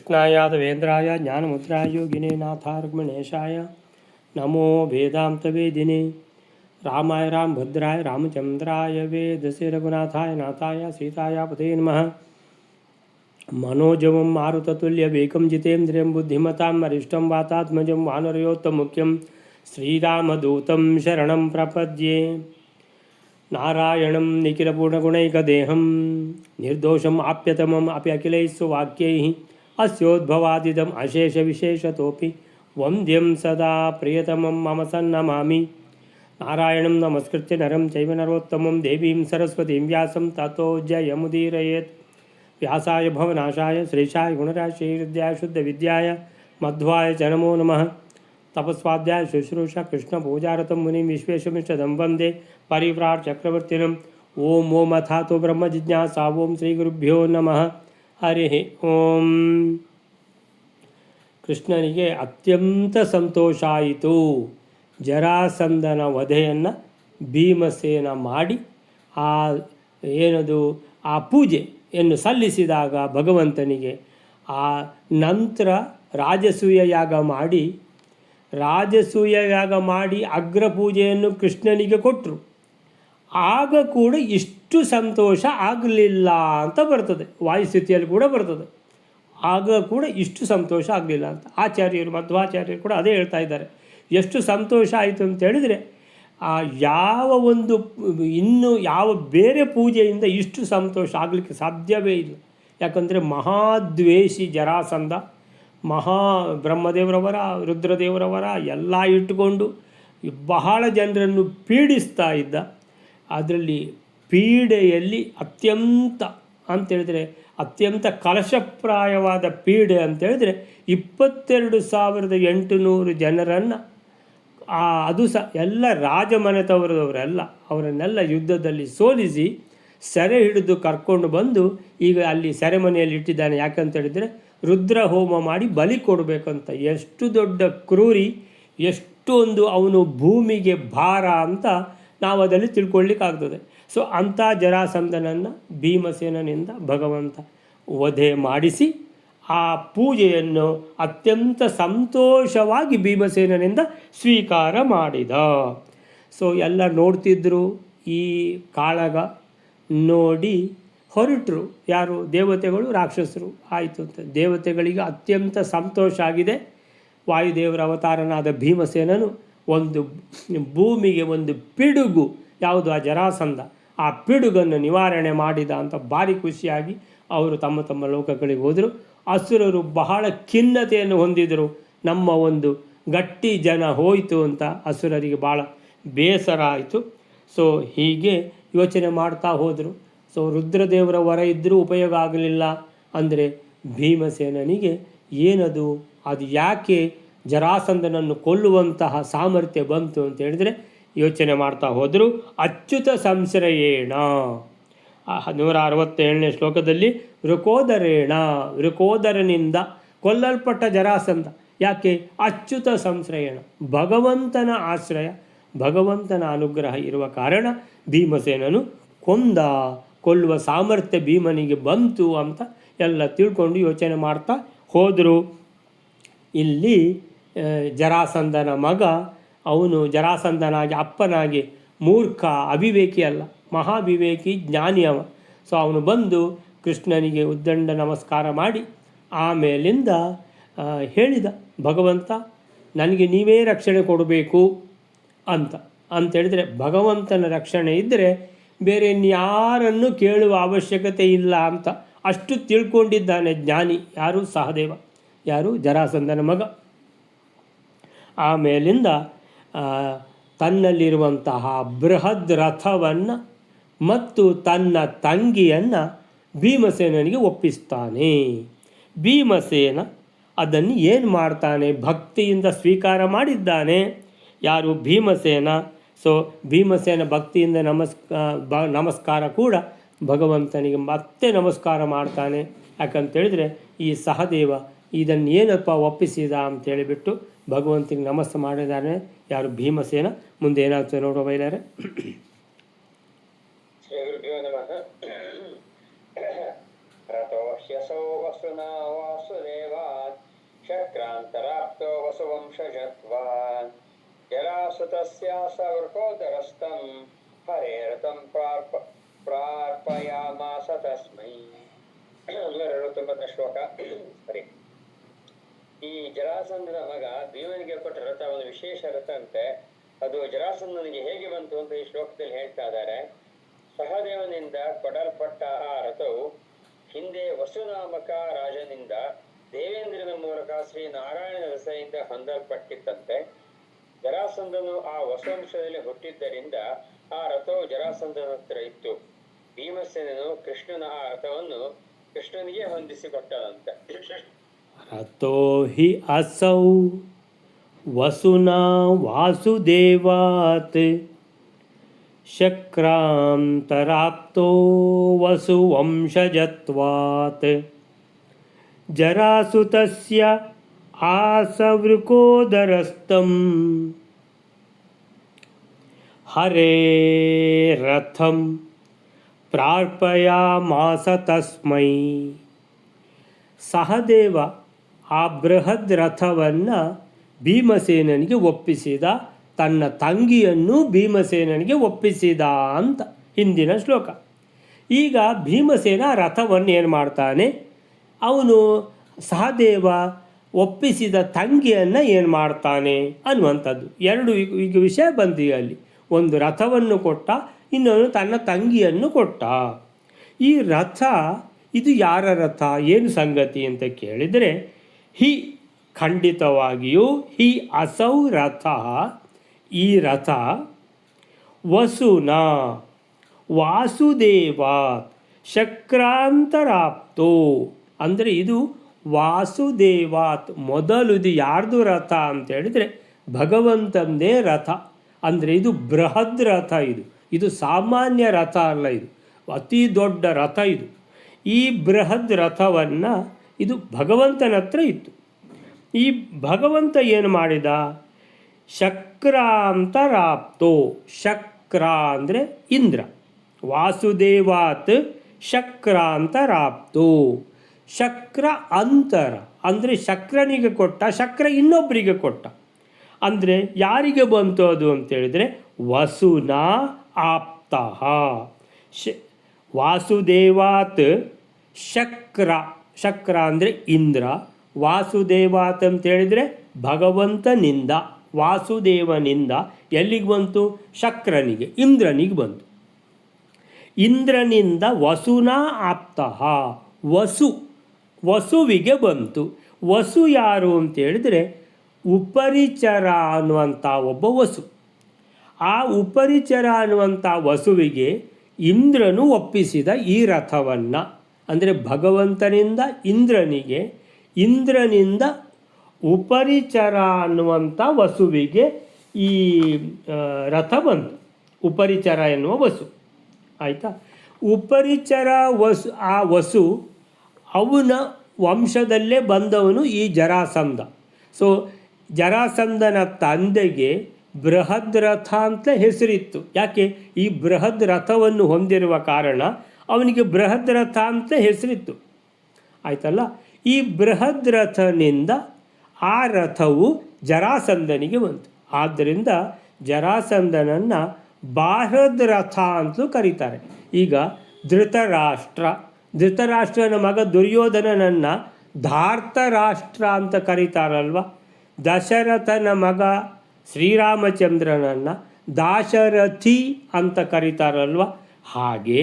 कृष्णाय देवेन्द्राय ज्ञानमुद्राय योगिने नाथार्गमणेशाय नमो वेदान्तवेदिने रामाय रामभद्राय रामचन्द्राय वेदसे रघुनाथाय नाथाय सीताय पते नमः। मनोजवं मारुततुल्यवेगं जितेन्द्रियं बुद्धिमतां वरिष्ठं वातात्मजं वानरयोत्तमुख्यं श्रीरामदूतं शरणं प्रपद्ये। नारायणं निखिलपूर्णगुणैकदेहं निर्दोषम् आप्यतमम् अपि अखिलैः सुवाक्यैः अस्योद्भवादिदम् अशेषविशेषतोऽपि वन्द्यं सदा प्रियतमं मम सन्नमामि। नारायणं नमस्कृत्य नरं चैव नरोत्तमं देवीं सरस्वतीं व्यासं ततो जयमुदीरयेत्। व्यासाय भवनाशाय श्रेषाय गुणराशिहृदयाय शुद्धविद्याय मध्वाय च नमो नमः। तपस्वाध्याय शुश्रूषा कृष्णपूजारतं मुनिं विश्वेशमिष्टदं वन्दे परिव्राट् चक्रवर्तिनम्। ओम ओम अथातो ब्रह्म जिज्ञासा। ओम श्रीगुरुभ्यो नमः। हरि ओम। ಕೃಷ್ಣನಿಗೆ ಅತ್ಯಂತ ಸಂತೋಷ ಆಯಿತು. ಜರಾಸಂಧನ ವಧೆಯನ್ನು ಭೀಮಸೇನ ಮಾಡಿ ಆ ಪೂಜೆಯನ್ನು ಸಲ್ಲಿಸಿದಾಗ ಭಗವಂತನಿಗೆ ಆ ನಂತರ ರಾಜಸೂಯ ಯಾಗ ಮಾಡಿ ಅಗ್ರಪೂಜೆಯನ್ನು ಕೃಷ್ಣನಿಗೆ ಕೊಟ್ಟರು. ಆಗ ಕೂಡ ಇಷ್ಟು ಸಂತೋಷ ಆಗಲಿಲ್ಲ ಅಂತ ಬರ್ತದೆ, ವಾಯುಸ್ಥಿತಿಯಲ್ಲಿ ಕೂಡ ಬರ್ತದೆ. ಆಗ ಕೂಡ ಇಷ್ಟು ಸಂತೋಷ ಆಗಲಿಲ್ಲ ಅಂತ ಆಚಾರ್ಯರು, ಮಧ್ವಾಚಾರ್ಯರು ಕೂಡ ಅದೇ ಹೇಳ್ತಾ ಇದ್ದಾರೆ. ಎಷ್ಟು ಸಂತೋಷ ಆಯಿತು ಅಂತ ಹೇಳಿದರೆ, ಯಾವ ಬೇರೆ ಪೂಜೆಯಿಂದ ಇಷ್ಟು ಸಂತೋಷ ಆಗಲಿಕ್ಕೆ ಸಾಧ್ಯವೇ ಇಲ್ಲ. ಯಾಕಂದರೆ ಮಹಾದ್ವೇಷಿ ಜರಾಸಂಧ, ಬ್ರಹ್ಮದೇವರವರ, ರುದ್ರದೇವರವರ ಎಲ್ಲ ಇಟ್ಟುಕೊಂಡು ಬಹಳ ಜನರನ್ನು ಪೀಡಿಸ್ತಾ ಇದ್ದ. ಅದರಲ್ಲಿ ಪೀಡೆಯಲ್ಲಿ ಅತ್ಯಂತ ಕಲಶಪ್ರಾಯವಾದ ಪೀಡೆ ಅಂತೇಳಿದರೆ 22,800 ಜನರನ್ನು, ಅದು ಸಹ ಎಲ್ಲ ರಾಜಮನೆತವರದವರೆಲ್ಲ, ಅವರನ್ನೆಲ್ಲ ಯುದ್ಧದಲ್ಲಿ ಸೋಲಿಸಿ ಸೆರೆ ಹಿಡಿದು ಕರ್ಕೊಂಡು ಬಂದು ಈಗ ಅಲ್ಲಿ ಸೆರೆಮನೆಯಲ್ಲಿ ಇಟ್ಟಿದ್ದಾನೆ. ಯಾಕಂತೇಳಿದರೆ ರುದ್ರ ಹೋಮ ಮಾಡಿ ಬಲಿ ಕೊಡಬೇಕಂತ. ಎಷ್ಟು ದೊಡ್ಡ ಕ್ರೂರಿ, ಎಷ್ಟೊಂದು ಅವನು ಭೂಮಿಗೆ ಭಾರ ಅಂತ ನಾವು ಅದರಲ್ಲಿ ತಿಳ್ಕೊಳ್ಳಿಕ್ಕಾಗ್ತದೆ. ಸೊ ಅಂಥ ಜರಾಸಂಧನನ್ನು ಭೀಮಸೇನನಿಂದ ಭಗವಂತ ವಧೆ ಮಾಡಿಸಿ ಆ ಪೂಜೆಯನ್ನು ಅತ್ಯಂತ ಸಂತೋಷವಾಗಿ ಭೀಮಸೇನನಿಂದ ಸ್ವೀಕಾರ ಮಾಡಿದ. ಸೊ ಎಲ್ಲ ನೋಡ್ತಿದ್ದರು. ಈ ಕಾಳಗ ನೋಡಿ ಹೊರಟರು. ಯಾರು? ದೇವತೆಗಳು, ರಾಕ್ಷಸರು. ಆಯಿತು ಅಂತ ದೇವತೆಗಳಿಗೆ ಅತ್ಯಂತ ಸಂತೋಷ ಆಗಿದೆ. ವಾಯುದೇವರ ಅವತಾರನಾದ ಭೀಮಸೇನನು ಒಂದು ಭೂಮಿಗೆ ಒಂದು ಪಿಡುಗು, ಯಾವುದು ಆ ಜರಾಸಂಧ, ಆ ಪಿಡುಗನ್ನು ನಿವಾರಣೆ ಮಾಡಿದ ಅಂತ ಭಾರಿ ಖುಷಿಯಾಗಿ ಅವರು ತಮ್ಮ ತಮ್ಮ ಲೋಕಗಳಿಗೆ ಹೋದರು. ಅಸುರರು ಬಹಳ ಖಿನ್ನತೆಯನ್ನು ಹೊಂದಿದರು. ನಮ್ಮ ಒಂದು ಗಟ್ಟಿ ಜನ ಹೋಯಿತು ಅಂತ ಅಸುರರಿಗೆ ಭಾಳ ಬೇಸರ ಆಯಿತು. ಸೊ ಹೀಗೆ ಯೋಚನೆ ಮಾಡ್ತಾ ಹೋದರು. ಸೊ ರುದ್ರದೇವರ ವರ ಇದ್ದರೂ ಉಪಯೋಗ ಆಗಲಿಲ್ಲ. ಅಂದರೆ ಭೀಮಸೇನನಿಗೆ ಏನದು, ಅದು ಯಾಕೆ ಜರಾಸಂಧನನ್ನು ಕೊಲ್ಲುವಂತಹ ಸಾಮರ್ಥ್ಯ ಬಂತು ಅಂತ ಹೇಳಿದರೆ ಯೋಚನೆ ಮಾಡ್ತಾ ಹೋದರು. ಅಚ್ಯುತ ಸಂಶ್ರಯೇಣ 167ನೇ ಶ್ಲೋಕದಲ್ಲಿ ವೃಕೋದರನಿಂದ ಕೊಲ್ಲಲ್ಪಟ್ಟ ಜರಾಸಂಧ. ಯಾಕೆ? ಅಚ್ಯುತ ಸಂಶ್ರಯಣ, ಭಗವಂತನ ಆಶ್ರಯ, ಭಗವಂತನ ಅನುಗ್ರಹ ಇರುವ ಕಾರಣ ಭೀಮಸೇನನು ಕೊಲ್ಲುವ ಸಾಮರ್ಥ್ಯ ಭೀಮನಿಗೆ ಬಂತು ಅಂತ ಎಲ್ಲ ತಿಳ್ಕೊಂಡು ಯೋಚನೆ ಮಾಡ್ತಾ ಹೋದರು. ಇಲ್ಲಿ ಜರಾಸಂಧನ ಮಗ, ಅವನು ಜರಾಸಂಧನಾಗಿ ಅಪ್ಪನಾಗಿ ಮೂರ್ಖ, ಅವಿವೇಕಿ ಅಲ್ಲ, ಮಹಾವಿವೇಕಿ, ಜ್ಞಾನಿ ಅವ. ಸೊ ಅವನು ಬಂದು ಕೃಷ್ಣನಿಗೆ ಉದ್ದಂಡ ನಮಸ್ಕಾರ ಮಾಡಿ ಆಮೇಲಿಂದ ಹೇಳಿದ, ಭಗವಂತ ನನಗೆ ನೀವೇ ರಕ್ಷಣೆ ಕೊಡಬೇಕು ಅಂತೇಳಿದರೆ, ಭಗವಂತನ ರಕ್ಷಣೆ ಇದ್ದರೆ ಬೇರೆ ಇನ್ಯಾರನ್ನು ಕೇಳುವ ಅವಶ್ಯಕತೆ ಇಲ್ಲ ಅಂತ ಅಷ್ಟು ತಿಳ್ಕೊಂಡಿದ್ದಾನೆ ಜ್ಞಾನಿ. ಯಾರು? ಸಹದೇವ. ಯಾರು? ಜರಾಸಂಧನ ಮಗ. ಆಮೇಲಿಂದ ತನ್ನಲ್ಲಿರುವಂತಹ ಬೃಹದ್ ರಥವನ್ನು ಮತ್ತು ತನ್ನ ತಂಗಿಯನ್ನು ಭೀಮಸೇನನಿಗೆ ಒಪ್ಪಿಸ್ತಾನೆ. ಭೀಮಸೇನ ಅದನ್ನು ಏನು ಮಾಡ್ತಾನೆ? ಭಕ್ತಿಯಿಂದ ಸ್ವೀಕಾರ ಮಾಡಿದ್ದಾನೆ. ಯಾರು? ಭೀಮಸೇನ. ಸೊ ಭೀಮಸೇನ ಭಕ್ತಿಯಿಂದ ನಮಸ್ಕಾರ ಕೂಡ ಭಗವಂತನಿಗೆ ಮತ್ತೆ ನಮಸ್ಕಾರ ಮಾಡ್ತಾನೆ. ಯಾಕಂತೇಳಿದರೆ ಈ ಸಹದೇವ ಇದನ್ನು ಏನಪ್ಪ ಒಪ್ಪಿಸಿದ ಅಂತೇಳಿಬಿಟ್ಟು ಭಗವಂತನಿಗೆ ನಮಸ್ತೆ ಮಾಡಿದ್ದಾನೆ. ಯಾರು? ಭೀಮಸೇನ. ಮುಂದೆ ಏನಾಗ್ತದೆ ನೋಡುವ ಬೈಲಾರೆ. ಶ್ರೀ ಗುರುಭ್ಯೋ ನಮಃ. ರಥೋಶ್ಯಸೋ ವಸುನಾ ವಾಸುದೇವ ಶಕ್ರಾಂತರಾಪ್ತೋ ವಸುವಂಶಜತ್ವಾನ್ ಜರಾಸುತಸ್ಯಾಸ ವೃಕೋದರಸ್ತಂ ಹರೇರತಂ ಪ್ರಾರ್ಪಯಾಮಾಸ ತಸ್ಮೈ. 169 ಶ್ಲೋಕ. ಸರಿ. ಈ ಜರಾಸಂಧನ ಮಗ ಭೀಮನಿಗೆ ಕೊಟ್ಟ ರಥ ಒಂದು ವಿಶೇಷ ರಥ ಅಂತೆ. ಅದು ಜರಾಸಂಧನಿಗೆ ಹೇಗೆ ಬಂತು ಅಂತ ಈ ಶ್ಲೋಕದಲ್ಲಿ ಹೇಳ್ತಾ ಇದ್ದಾರೆ. ಸಹದೇವನಿಂದ ಕೊಡಲ್ಪಟ್ಟ ಆ ರಥವು ಹಿಂದೆ ವಸುನಾಮಕ ರಾಜನಿಂದ ದೇವೇಂದ್ರನ ಮೂಲಕ ಶ್ರೀ ನಾರಾಯಣ ರಸದಿಂದ ಹೊಂದಲ್ಪಟ್ಟಿತ್ತಂತೆ. ಜರಾಸಂಧನು ಆ ವಸುವಂಶದಲ್ಲಿ ಹುಟ್ಟಿದ್ದರಿಂದ ಆ ರಥವು ಜರಾಸಂಧನ ಹತ್ರ ಇತ್ತು. ಭೀಮಸೇನನು ಕೃಷ್ಣನ ಆ ರಥವನ್ನು ಕೃಷ್ಣನಿಗೆ ಹೊಂದಿಸಿಕೊಟ್ಟನಂತೆ. ರಥೋ ಹಿ ಅಸೌ ವಸುನಾ ವಾಸುದೇವಾತ್ ಶಕ್ರಾಂತರಾಪ್ತೋ ವಸುವಂಶಜತ್ವಾತ್ ಜರಾಸುತಸ್ಯ ಆಸವೃಕೋದರಸ್ತಂ ಹರೇ ರಥಂ ಪ್ರಾರ್ಪಯಾಮಾಸ ತಸ್ಮೈ. ಸಹದೇವ ಆ ಬೃಹದ್ ರಥವನ್ನು ಭೀಮಸೇನನಿಗೆ ಒಪ್ಪಿಸಿದ, ತನ್ನ ತಂಗಿಯನ್ನು ಭೀಮಸೇನನಿಗೆ ಒಪ್ಪಿಸಿದ ಅಂತ ಹಿಂದಿನ ಶ್ಲೋಕ. ಈಗ ಭೀಮಸೇನ ಆ ರಥವನ್ನು ಏನು ಮಾಡ್ತಾನೆ, ಅವನು ಸಹದೇವ ಒಪ್ಪಿಸಿದ ತಂಗಿಯನ್ನು ಏನು ಮಾಡ್ತಾನೆ ಅನ್ನುವಂಥದ್ದು. ಎರಡು ಈಗ ವಿಷಯ ಬಂತು ಅಲ್ಲಿ. ಒಂದು ರಥವನ್ನು ಕೊಟ್ಟ, ಇನ್ನೊಂದು ತನ್ನ ತಂಗಿಯನ್ನು ಕೊಟ್ಟ. ಈ ರಥ ಇದು ಯಾರ ರಥ, ಏನು ಸಂಗತಿ ಅಂತ ಕೇಳಿದರೆ, ಹಿ ಖಂಡಿತವಾಗಿಯೂ ಹಿ ಅಸೌ ರಥ, ಈ ರಥ ವಸುನ ವಾಸುದೇವಾತ್ ಶಕ್ರಾಂತರಾಪ್ತೋ, ಅಂದರೆ ಇದು ವಾಸುದೇವಾತ್ ಮೊದಲು ಇದು ಯಾರ್ದು ರಥ ಅಂತ ಹೇಳಿದರೆ ಭಗವಂತಂದೇ ರಥ. ಅಂದರೆ ಇದು ಬೃಹದ್ ರಥ, ಇದು ಸಾಮಾನ್ಯ ರಥ ಅಲ್ಲ, ಇದು ಅತಿ ದೊಡ್ಡ ರಥ. ಈ ಬೃಹದ್ ರಥವನ್ನು ಇದು ಭಗವಂತನ ಹತ್ರ ಇತ್ತು. ಈ ಭಗವಂತ ಏನು ಮಾಡಿದ, ಶಕ್ರಾಂತರಾಪ್ತೋ, ಶಕ್ರ ಅಂದರೆ ಇಂದ್ರ, ವಾಸುದೇವಾತ್ ಶಕ್ರಾಂತರಾಪ್ತೋ, ಶಕ್ರ ಅಂತರ ಅಂದರೆ ಶಕ್ರನಿಗೆ ಕೊಟ್ಟ, ಶಕ್ರ ಇನ್ನೊಬ್ಬರಿಗೆ ಕೊಟ್ಟ. ಅಂದರೆ ಯಾರಿಗೆ ಬಂತು ಅದು ಅಂತೇಳಿದರೆ ವಸುನಾ ಆಪ್ತಃ. ವಾಸುದೇವಾತ್ ಶಕ್ರ, ಶಕ್ರ ಅಂದರೆ ಇಂದ್ರ, ವಾಸುದೇವಾತ್ ಅಂತೇಳಿದರೆ ಭಗವಂತನಿಂದ, ವಾಸುದೇವನಿಂದ ಎಲ್ಲಿಗೆ ಬಂತು, ಶಕ್ರನಿಗೆ, ಇಂದ್ರನಿಗೆ ಬಂತು. ಇಂದ್ರನಿಂದ ವಸುನಾ ಆಪ್ತಃ, ವಸುವಿಗೆ ಬಂತು. ವಸು ಯಾರು ಅಂತೇಳಿದರೆ ಉಪರಿಚರ ಅನ್ನುವಂಥ ಒಬ್ಬ ವಸು. ಆ ಉಪರಿಚರ ಅನ್ನುವಂಥ ವಸುವಿಗೆ ಇಂದ್ರನು ಒಪ್ಪಿಸಿದ ಈ ರಥವನ್ನು. ಅಂದರೆ ಭಗವಂತನಿಂದ ಇಂದ್ರನಿಗೆ, ಇಂದ್ರನಿಂದ ಉಪರಿಚರ ಅನ್ನುವಂಥ ವಸುವಿಗೆ ಈ ರಥ ಬಂತು. ಉಪರಿಚರ ಎನ್ನುವ ವಸು, ಆಯಿತಾ. ಉಪರಿಚರ ವಸು, ಆ ವಸು ಅವನ ವಂಶದಲ್ಲೇ ಬಂದವನು ಈ ಜರಾಸಂಧ. ಸೊ ಜರಾಸಂಧನ ತಂದೆಗೆ ಬೃಹದ್ ರಥ ಅಂತ ಹೆಸರಿತ್ತು. ಯಾಕೆ, ಈ ಬೃಹದ್ ರಥವನ್ನು ಹೊಂದಿರುವ ಕಾರಣ ಅವನಿಗೆ ಬೃಹದ್ ರಥ ಅಂತ ಹೆಸರಿತ್ತು, ಆಯ್ತಲ್ಲ. ಈ ಬೃಹದ್ ರಥನಿಂದ ಆ ರಥವು ಜರಾಸಂಧನಿಗೆ ಬಂತು. ಆದ್ದರಿಂದ ಜರಾಸಂಧನನ್ನು ಬಾಹ್ರದ್ ರಥ ಅಂತಲೂ ಕರೀತಾರೆ. ಈಗ ಧೃತರಾಷ್ಟ್ರನ ಮಗ ದುರ್ಯೋಧನನನ್ನು ಧಾರ್ತರಾಷ್ಟ್ರ ಅಂತ ಕರೀತಾರಲ್ವ. ದಶರಥನ ಮಗ ಶ್ರೀರಾಮಚಂದ್ರನನ್ನು ದಾಶರಥಿ ಅಂತ ಕರೀತಾರಲ್ವ. ಹಾಗೆ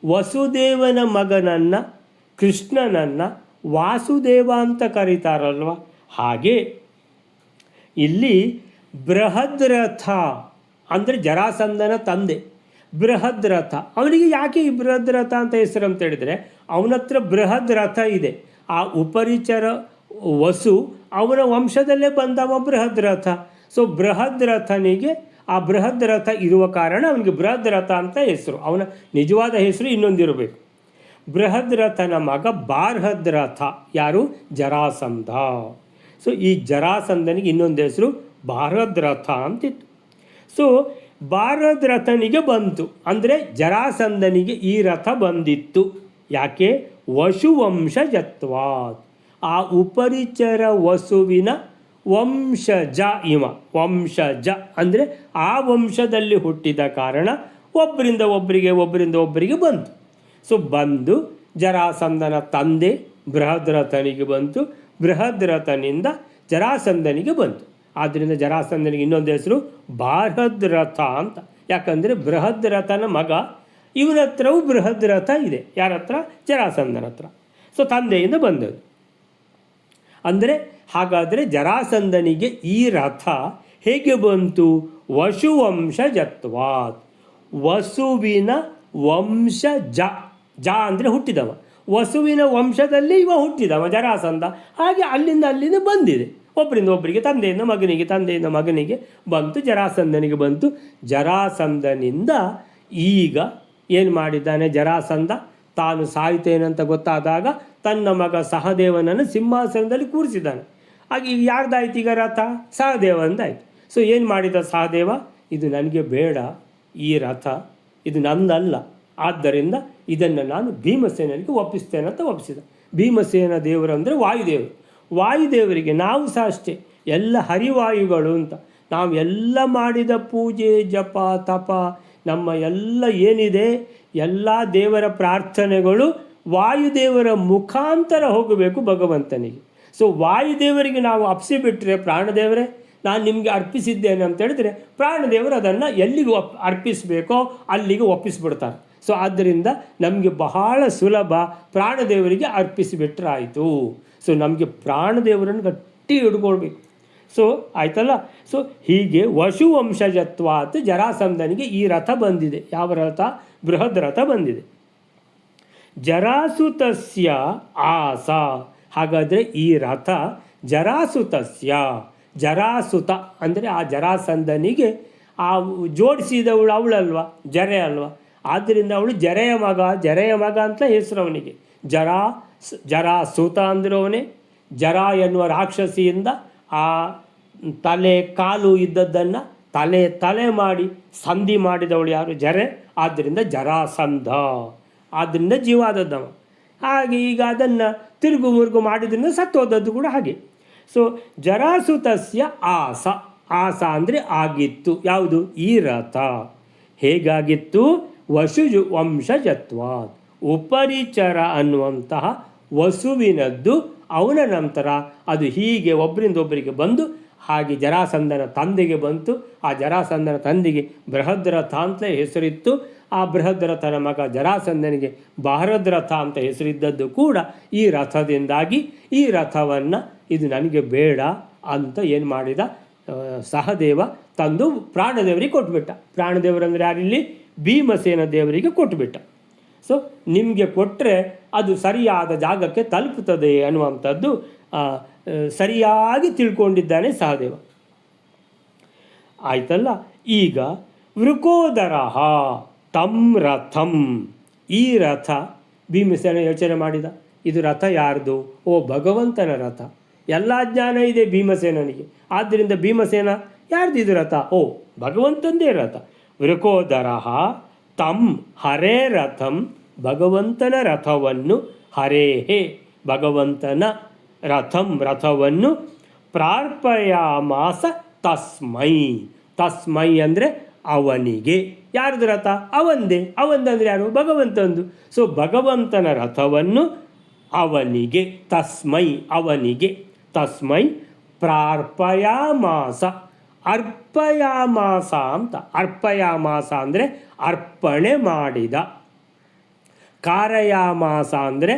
ವಸುದೇವನ ಮಗನನ್ನು ಕೃಷ್ಣನನ್ನು ವಾಸುದೇವ ಅಂತ ಕರೀತಾರಲ್ವ. ಹಾಗೆ ಇಲ್ಲಿ ಬೃಹದ್ ರಥ ಅಂದರೆ ಜರಾಸಂಧನ ತಂದೆ ಬೃಹದ್ ರಥ. ಅವನಿಗೆ ಯಾಕೆ ಈ ಬೃಹದ್ ರಥ ಅಂತ ಹೆಸರು ಅಂತ ಹೇಳಿದರೆ, ಅವನ ಹತ್ರ ಬೃಹದ್ ರಥ ಇದೆ. ಆ ಉಪರಿಚರ ವಸು ಅವನ ವಂಶದಲ್ಲೇ ಬಂದವ ಬೃಹದ್ ರಥ. ಸೊ ಬೃಹದ್ ರಥನಿಗೆ ಆ ಬೃಹದ್ ರಥ ಇರುವ ಕಾರಣ ಅವನಿಗೆ ಬೃಹದ್ ರಥ ಅಂತ ಹೆಸರು. ಅವನ ನಿಜವಾದ ಹೆಸರು ಇನ್ನೊಂದಿರಬೇಕು. ಬೃಹದ್ ರಥನ ಮಗ ಬಾರ್ಹದ್ ರಥ, ಯಾರು, ಜರಾಸಂಧ. ಸೊ ಈ ಜರಾಸಂಧನಿಗೆ ಇನ್ನೊಂದು ಹೆಸರು ಬಾರ್ಹದ್ ರಥ ಅಂತಿತ್ತು. ಸೊ ಬಾರ್ಹದ್ ರಥನಿಗೆ ಬಂತು ಅಂದರೆ ಜರಾಸಂಧನಿಗೆ ಈ ರಥ ಬಂದಿತ್ತು. ಯಾಕೆ, ವಸುವಂಶಜತ್ವಾತ್ ಆ ಉಪರಿಚರ ವಸುವಿನ ವಂಶಜ ಇವ. ವಂಶಜ ಅಂದರೆ ಆ ವಂಶದಲ್ಲಿ ಹುಟ್ಟಿದ ಕಾರಣ ಒಬ್ಬರಿಂದ ಒಬ್ಬರಿಗೆ ಬಂತು. ಸೊ ಬಂದು ಜರಾಸಂಧನ ತಂದೆ ಬೃಹದ್ರಥನಿಗೆ ಬಂತು, ಬೃಹದ್ರಥನಿಂದ ಜರಾಸಂಧನಿಗೆ ಬಂತು. ಆದ್ದರಿಂದ ಜರಾಸಂಧನಿಗೆ ಇನ್ನೊಂದು ಹೆಸರು ಬಾರ್ಹದ್ರಥ ಅಂತ. ಯಾಕಂದರೆ ಬೃಹದ್ರಥನ ಮಗ, ಇವನ ಹತ್ರವೂ ಬೃಹದ್ರಥ ಇದೆ. ಯಾರ ಹತ್ರ? ಜರಾಸಂಧನ ಹತ್ರ. ಸೊ ತಂದೆಯಿಂದ ಬಂದದ್ದು. ಅಂದರೆ ಹಾಗಾದರೆ ಜರಾಸಂಧನಿಗೆ ಈ ರಥ ಹೇಗೆ ಬಂತು? ವಸುವಂಶಜತ್ವಾತ್, ವಸುವಿನ ವಂಶಜ. ಜ ಅಂದರೆ ಹುಟ್ಟಿದವ, ವಸುವಿನ ವಂಶದಲ್ಲಿ ಇವ ಹುಟ್ಟಿದವ ಜರಾಸಂಧ. ಹಾಗೆ ಅಲ್ಲಿಂದ ಬಂದಿದೆ, ಒಬ್ಬರಿಂದ ಒಬ್ಬರಿಗೆ, ತಂದೆಯಿಂದ ಮಗನಿಗೆ ಬಂತು, ಜರಾಸಂಧನಿಗೆ ಬಂತು. ಜರಾಸಂಧನಿಂದ ಈಗ ಏನು ಮಾಡಿದ್ದಾನೆ ಜರಾಸಂಧ? ತಾನು ಸಾಯ್ತೇನಂತ ಗೊತ್ತಾದಾಗ ತನ್ನ ಮಗ ಸಹದೇವನನ್ನು ಸಿಂಹಾಸನದಲ್ಲಿ ಕೂರಿಸಿದ್ದಾನೆ. ಹಾಗೆ ಈಗ ಯಾರ್ದಾಯ್ತು ಈಗ ರಥ? ಸಹದೇವಂದಾಯ್ತು. ಸೊ ಏನು ಮಾಡಿದ ಸಹದೇವ? ಇದು ನನಗೆ ಬೇಡ, ಈ ರಥ ಇದು ನಂದಲ್ಲ, ಆದ್ದರಿಂದ ಇದನ್ನು ನಾನು ಭೀಮಸೇನಿಗೆ ಒಪ್ಪಿಸ್ತೇನೆ ಅಂತ ಒಪ್ಪಿಸಿದ. ಭೀಮಸೇನ ದೇವರು ಅಂದರೆ ವಾಯುದೇವರು. ವಾಯುದೇವರಿಗೆ ನಾವು ಸಹ ಅಷ್ಟೇ, ಎಲ್ಲ ಹರಿವಾಯುಗಳು ಅಂತ. ನಾವು ಎಲ್ಲ ಮಾಡಿದ ಪೂಜೆ, ಜಪ, ತಪ, ನಮ್ಮ ಎಲ್ಲ ಏನಿದೆ ಎಲ್ಲ ದೇವರ ಪ್ರಾರ್ಥನೆಗಳು ವಾಯುದೇವರ ಮುಖಾಂತರ ಹೋಗಬೇಕು ಭಗವಂತನಿಗೆ. ಸೊ ವಾಯುದೇವರಿಗೆ ನಾವು ಅಪ್ಪಿಸಿಬಿಟ್ರೆ, ಪ್ರಾಣದೇವರೇ ನಾನು ನಿಮಗೆ ಅರ್ಪಿಸಿದ್ದೇನೆ ಅಂತ ಹೇಳಿದ್ರೆ, ಪ್ರಾಣದೇವರು ಅದನ್ನು ಎಲ್ಲಿಗೆ ಅರ್ಪಿಸಬೇಕೋ ಅಲ್ಲಿಗೆ ಒಪ್ಪಿಸಿಬಿಡ್ತಾರೆ. ಸೊ ಆದ್ದರಿಂದ ನಮಗೆ ಬಹಳ ಸುಲಭ, ಪ್ರಾಣದೇವರಿಗೆ ಅರ್ಪಿಸಿಬಿಟ್ರಾಯಿತು. ಸೊ ನಮಗೆ ಪ್ರಾಣದೇವರನ್ನು ಗಟ್ಟಿ ಹಿಡ್ಕೊಳ್ಬೇಕು. ಸೊ ಆಯ್ತಲ್ಲ. ಸೊ ಹೀಗೆ ವಸುವಂಶಜತ್ವಾತ್ ಜರಾಸಂಧನಿಗೆ ಈ ರಥ ಬಂದಿದೆ. ಯಾವ ರಥ? ಬೃಹದ್ ರಥ ಬಂದಿದೆ. ಜರಾಸುತಸ್ಯ ಆಸ. ಹಾಗಾದರೆ ಈ ರಥ ಜರಾಸುತಸ್ಯ, ಜರಾಸುತ ಅಂದರೆ ಆ ಜರಾಸಂಧನಿಗೆ ಆ ಜೋಡಿಸಿದವಳು ಅವಳಲ್ವ, ಜರೆ ಅಲ್ವ. ಆದ್ದರಿಂದ ಅವಳು ಜರೆಯ ಮಗ ಅಂತ ಹೆಸರು ಅವನಿಗೆ. ಜರಾಸುತ ಅಂದರೂ ಅವನೇ. ಜರ ಎನ್ನುವ ರಾಕ್ಷಸಿಯಿಂದ ಆ ತಲೆ ಕಾಲು ಇದ್ದದ್ದನ್ನು ತಲೆ ಮಾಡಿ ಸಂಧಿ ಮಾಡಿದವಳು ಯಾರು? ಜರೆ. ಆದ್ದರಿಂದ ಜರಾಸಂಧ, ಆದ್ದರಿಂದ ಜೀವ ಆದದ್ದವ. ಹಾಗೆ ಈಗ ಅದನ್ನು ತಿರುಗು ಮುರುಗು ಮಾಡಿದ್ರಿಂದ ಸತ್ತೋದದ್ದು ಕೂಡ ಹಾಗೆ. ಸೊ ಜರಾಸುತಸ್ಯ ಆಸ. ಆಸ ಅಂದರೆ ಆಗಿತ್ತು. ಯಾವುದು? ಈ ರಥ. ಹೇಗಾಗಿತ್ತು? ವಸು ವಂಶಜತ್ವಾತ್, ಉಪರಿಚರ ಅನ್ನುವಂತಹ ವಸುವಿನದ್ದು ಅವನ ನಂತರ ಅದು ಹೀಗೆ ಒಬ್ಬರಿಂದ ಒಬ್ಬರಿಗೆ ಬಂದು ಹಾಗೆ ಜರಾಸಂಧನ ತಂದೆಗೆ ಬಂತು. ಆ ಜರಾಸಂಧನ ತಂದೆಗೆ ಬೃಹದ್ರಥ ಅಂತ ಹೆಸರಿತ್ತು. ಆ ಬೃಹದ್ರಥನ ಮಗ ಜರಾಸಂಧನಿಗೆ ಬಾರದ್ರಥ ಅಂತ ಹೆಸರಿದ್ದದ್ದು ಕೂಡ ಈ ರಥದಿಂದಾಗಿ. ಈ ರಥವನ್ನು ಇದು ನನಗೆ ಬೇಡ ಅಂತ ಏನು ಮಾಡಿದ ಸಹದೇವ? ತಂದು ಪ್ರಾಣದೇವರಿಗೆ ಕೊಟ್ಬಿಟ್ಟ. ಪ್ರಾಣದೇವರಂದರೆ ಯಾರಿಲ್ಲಿ? ಭೀಮಸೇನ ದೇವರಿಗೆ ಕೊಟ್ಟುಬಿಟ್ಟ. ಸೊ ನಿಮಗೆ ಕೊಟ್ಟರೆ ಅದು ಸರಿಯಾದ ಜಾಗಕ್ಕೆ ತಲುಪುತ್ತದೆ ಅನ್ನುವಂಥದ್ದು ಸರಿಯಾಗಿ ತಿಳ್ಕೊಂಡಿದ್ದಾನೆ ಸಹದೇವ. ಆಯ್ತಲ್ಲ. ಈಗ ವೃಕೋದರಃ ತಂ ರಥಂ. ಈ ರಥ ಭೀಮಸೇನ ಯೋಚನೆ ಮಾಡಿದ, ಇದು ರಥ ಯಾರ್ದು? ಓ ಭಗವಂತನ ರಥ. ಎಲ್ಲ ಜ್ಞಾನ ಇದೆ ಭೀಮಸೇನನಿಗೆ. ಆದ್ದರಿಂದ ಭೀಮಸೇನ ಯಾರ್ದು ಇದು ರಥ? ಓ ಭಗವಂತಂದೇ ರಥ. ವೃಕೋದರಃ ತಂ ಹರೇ ರಥಂ. ಭಗವಂತನ ರಥವನ್ನು, ಹರೇಹೇ ಭಗವಂತನ ರಥವನ್ನು ಪ್ರಾರ್ಪಯಾಮಾಸ ತಸ್ಮೈ. ತಸ್ಮೈ ಅಂದರೆ ಅವನಿಗೆ. ಯಾರ್ದು ರಥ? ಅವಂದಂದರೆ ಯಾರು? ಭಗವಂತಂದು. ಸೊ ಭಗವಂತನ ರಥವನ್ನು ಅವನಿಗೆ, ತಸ್ಮೈ ಅವನಿಗೆ, ತಸ್ಮೈ ಪ್ರಾರ್ಪಯಾಮಾಸ. ಅರ್ಪಯಾಮಾಸ ಅಂತ. ಅರ್ಪಯಾಮಾಸ ಅಂದರೆ ಅರ್ಪಣೆ ಮಾಡಿದ. ಕಾರಯಾಮಾಸ ಅಂದರೆ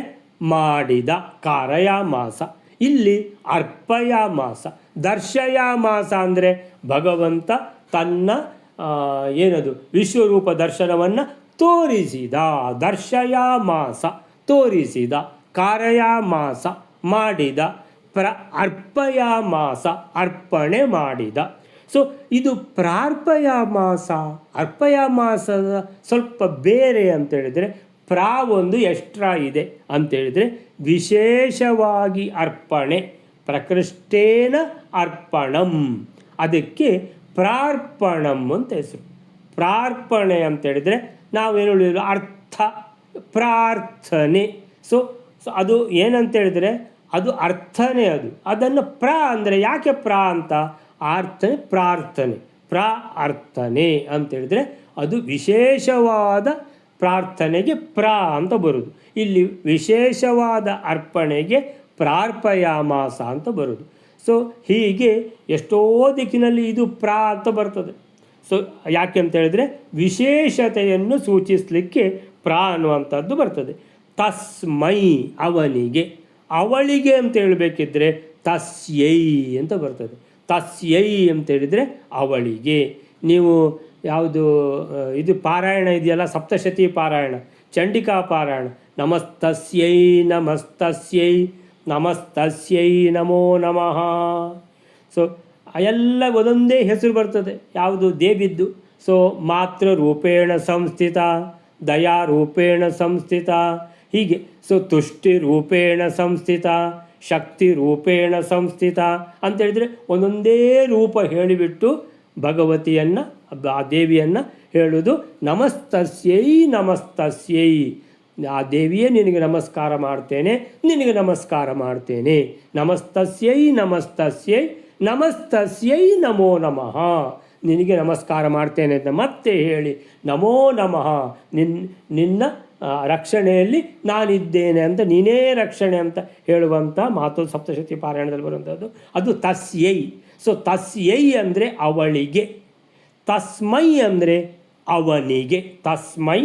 ಮಾಡಿದ. ಕಾರಯಾಮಾಸ. ಇಲ್ಲಿ ಅರ್ಪಯಾಮಾಸ. ದರ್ಶಯಾಮಾಸ ಅಂದರೆ ಭಗವಂತ ತನ್ನ ಏನದು ವಿಶ್ವರೂಪ ದರ್ಶನವನ್ನು ತೋರಿಸಿದ. ದರ್ಶಯಾಮಾಸ ತೋರಿಸಿದ. ಕಾರಯಾಮಾಸ ಮಾಡಿದ. ಅರ್ಪಯಾಮಾಸ ಅರ್ಪಣೆ ಮಾಡಿದ. ಸೊ ಇದು ಪ್ರಾರ್ಪಯಾಮಾಸ. ಅರ್ಪಯಾಮಾಸದ ಸ್ವಲ್ಪ ಬೇರೆ ಅಂತೇಳಿದರೆ, ಒಂದು ಎಕ್ಸ್ಟ್ರಾ ಇದೆ ಅಂತೇಳಿದರೆ ವಿಶೇಷವಾಗಿ ಅರ್ಪಣೆ, ಪ್ರಕೃಷ್ಟೇನ ಅರ್ಪಣಂ, ಅದಕ್ಕೆ ಪ್ರಾರ್ಪಣಂ ಅಂತ ಹೆಸರು. ಪ್ರಾರ್ಪಣೆ ಅಂತೇಳಿದರೆ ನಾವೇನು ಹೇಳಿದ್ರು? ಅರ್ಥ ಪ್ರಾರ್ಥನೆ. ಸೊ ಅದು ಏನಂತೇಳಿದರೆ ಅದು ಅರ್ಥನೇ ಅದು. ಅದನ್ನು ಅಂದರೆ ಯಾಕೆ ಅಂತ ಪ್ರಾರ್ಥನೆ ಅರ್ಥನೆ ಅಂತೇಳಿದರೆ ಅದು ವಿಶೇಷವಾದ ಪ್ರಾರ್ಥನೆಗೆ ಅಂತ ಬರುವುದು. ಇಲ್ಲಿ ವಿಶೇಷವಾದ ಅರ್ಪಣೆಗೆ ಪ್ರಾರ್ಪಯಾಮಾಸ ಅಂತ ಬರುವುದು. ಸೊ ಹೀಗೆ ಎಷ್ಟೋ ದಿಕ್ಕಿನಲ್ಲಿ ಇದು ಅಂತ ಬರ್ತದೆ. ಸೊ ಯಾಕೆ ಅಂತ ಹೇಳಿದರೆ ವಿಶೇಷತೆಯನ್ನು ಸೂಚಿಸಲಿಕ್ಕೆ ಅನ್ನುವಂಥದ್ದು ಬರ್ತದೆ. ತಸ್ಮೈ ಅವನಿಗೆ, ಅವಳಿಗೆ ಅಂತ ಹೇಳಬೇಕಿದ್ರೆ ತಸ್ಯೈ ಅಂತ ಬರ್ತದೆ. ತಸ್ಯೈ ಅಂತೇಳಿದರೆ ಅವಳಿಗೆ. ನೀವು ಯಾವುದು ಇದು ಪಾರಾಯಣ ಇದೆಯಲ್ಲ, ಸಪ್ತಶತಿ ಪಾರಾಯಣ, ಚಂಡಿಕಾ ಪಾರಾಯಣ, ನಮಸ್ತಸ್ಯೈ ನಮಸ್ತಸ್ಯೈ ನಮಸ್ತಸ್ಯೈ ನಮೋ ನಮಃ. ಸೊ ಎಲ್ಲ ಒಂದೊಂದೇ ಹೆಸರು ಬರ್ತದೆ, ಯಾವುದು ದೇವಿದ್ದು. ಸೊ ಮಾತೃ ರೂಪೇಣ ಸಂಸ್ಥಿತ, ದಯಾರೂಪೇಣ ಸಂಸ್ಥಿತ, ಹೀಗೆ. ಸೊ ತುಷ್ಟಿ ರೂಪೇಣ ಸಂಸ್ಥಿತ, ಶಕ್ತಿ ರೂಪೇಣ ಸಂಸ್ಥಿತ ಅಂತೇಳಿದರೆ ಒಂದೊಂದೇ ರೂಪ ಹೇಳಿಬಿಟ್ಟು ಭಗವತಿಯನ್ನು, ಆ ದೇವಿಯನ್ನು ಹೇಳುವುದು. ನಮಸ್ತಸ್ಯೈ ನಮಸ್ತಸ್ಯೈ, ಆ ದೇವಿಯೇ ನಿನಗೆ ನಮಸ್ಕಾರ ಮಾಡ್ತೇನೆ, ನಿನಗೆ ನಮಸ್ಕಾರ ಮಾಡ್ತೇನೆ. ನಮಸ್ತಸ್ಯೈ ನಮಸ್ತಸ್ಯೈ ನಮಸ್ತಸ್ಯೈ ನಮೋ ನಮಃ, ನಿನಗೆ ನಮಸ್ಕಾರ ಮಾಡ್ತೇನೆ ಅಂತ ಮತ್ತೆ ಹೇಳಿ ನಮೋ ನಮಃ, ನಿನ್ನ ರಕ್ಷಣೆಯಲ್ಲಿ ನಾನಿದ್ದೇನೆ ಅಂತ, ನೀನೇ ರಕ್ಷಣೆ ಅಂತ ಹೇಳುವಂಥ ಮಾತು ಸಪ್ತಶತಿ ಪಾರಾಯಣದಲ್ಲಿ ಬರುವಂಥದ್ದು. ಅದು ತಸ್ಯೈ. ಸೊ ತಸ್ಯೈ ಅಂದರೆ ಅವಳಿಗೆ, ತಸ್ಮೈ ಅಂದರೆ ಅವನಿಗೆ, ತಸ್ಮೈ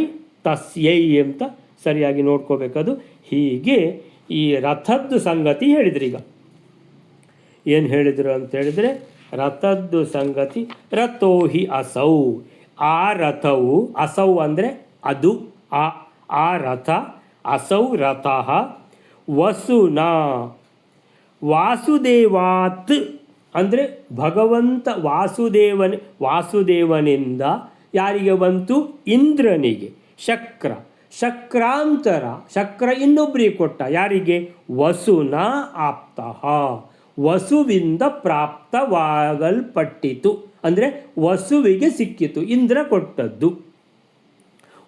ತಸ್ಯೈ ಅಂತ ಸರಿಯಾಗಿ ನೋಡ್ಕೋಬೇಕದು. ಹೀಗೆ ಈ ರಥದ್ದು ಸಂಗತಿ ಹೇಳಿದ್ರು. ಈಗ ಏನು ಹೇಳಿದರು ಅಂತೇಳಿದರೆ, ರಥದ್ದು ಸಂಗತಿ ರಥೋಹಿ ಅಸೌ, ಆ ರಥವು, ಅಸೌ ಅಂದರೆ ಅದು, ಆ ರಥ, ಅಸೌ ರಥಃ ವಸುನಾ ವಾಸುದೇವಾತ್ ಅಂದರೆ ಭಗವಂತ ವಾಸುದೇವನಿಂದ ಯಾರಿಗೆ ಬಂತು? ಇಂದ್ರನಿಗೆ. ಶಕ್ರಾಂತರ, ಶಕ್ರ ಇನ್ನೊಬ್ಬರಿಗೆ ಕೊಟ್ಟ, ಯಾರಿಗೆ? ವಸುನ ಆಪ್ತಃ, ವಸುವಿಂದ ಪ್ರಾಪ್ತವಾಗಲ್ಪಟ್ಟಿತು ಅಂದರೆ ವಸುವಿಗೆ ಸಿಕ್ಕಿತು, ಇಂದ್ರ ಕೊಟ್ಟದ್ದು.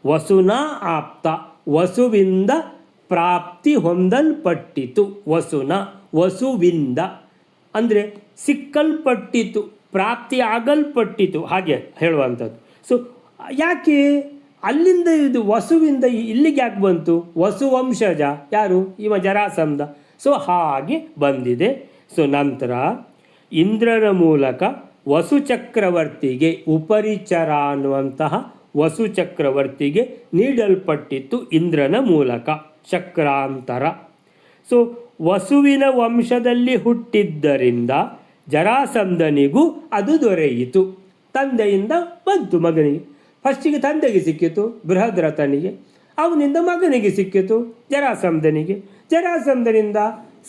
ವಸುನ ಆಪ್ತ, ವಸುವಿಂದ ಪ್ರಾಪ್ತಿ ಹೊಂದಲ್ಪಟ್ಟಿತು. ವಸುವಿಂದ ಅಂದರೆ ಸಿಕ್ಕಲ್ಪಟ್ಟಿತು, ಪ್ರಾಪ್ತಿ ಆಗಲ್ಪಟ್ಟಿತು, ಹಾಗೆ ಹೇಳುವಂಥದ್ದು. ಸೊ ಯಾಕೆ ಅಲ್ಲಿಂದ ಇದು ವಸುವಿಂದ ಇಲ್ಲಿಗೆ ಯಾಕೆ ಬಂತು? ವಸುವಂಶಜ ಯಾರು? ಇವ ಜರಾಸಂಧ. ಸೊ ಹಾಗೆ ಬಂದಿದೆ. ಸೊ ನಂತರ ಇಂದ್ರನ ಮೂಲಕ ವಸು ಚಕ್ರವರ್ತಿಗೆ, ಉಪರಿಚರ ಅನ್ನುವಂತಹ ವಸು ಚಕ್ರವರ್ತಿಗೆ ನೀಡಲ್ಪಟ್ಟಿತ್ತು ಇಂದ್ರನ ಮೂಲಕ ಚಕ್ರಾಂತರ. ಸೊ ವಸುವಿನ ವಂಶದಲ್ಲಿ ಹುಟ್ಟಿದ್ದರಿಂದ ಜರಾಸಂಧನಿಗೂ ಅದು ದೊರೆಯಿತು. ತಂದೆಯಿಂದ ಬಂತು ಮಗನಿಗೆ. ಫಸ್ಟಿಗೆ ತಂದೆಗೆ ಸಿಕ್ಕಿತು ಬೃಹದ್ರಥನಿಗೆ, ಅವನಿಂದ ಮಗನಿಗೆ ಸಿಕ್ಕಿತು ಜರಾಸಂಧನಿಗೆ, ಜರಾಸಂಧನಿಂದ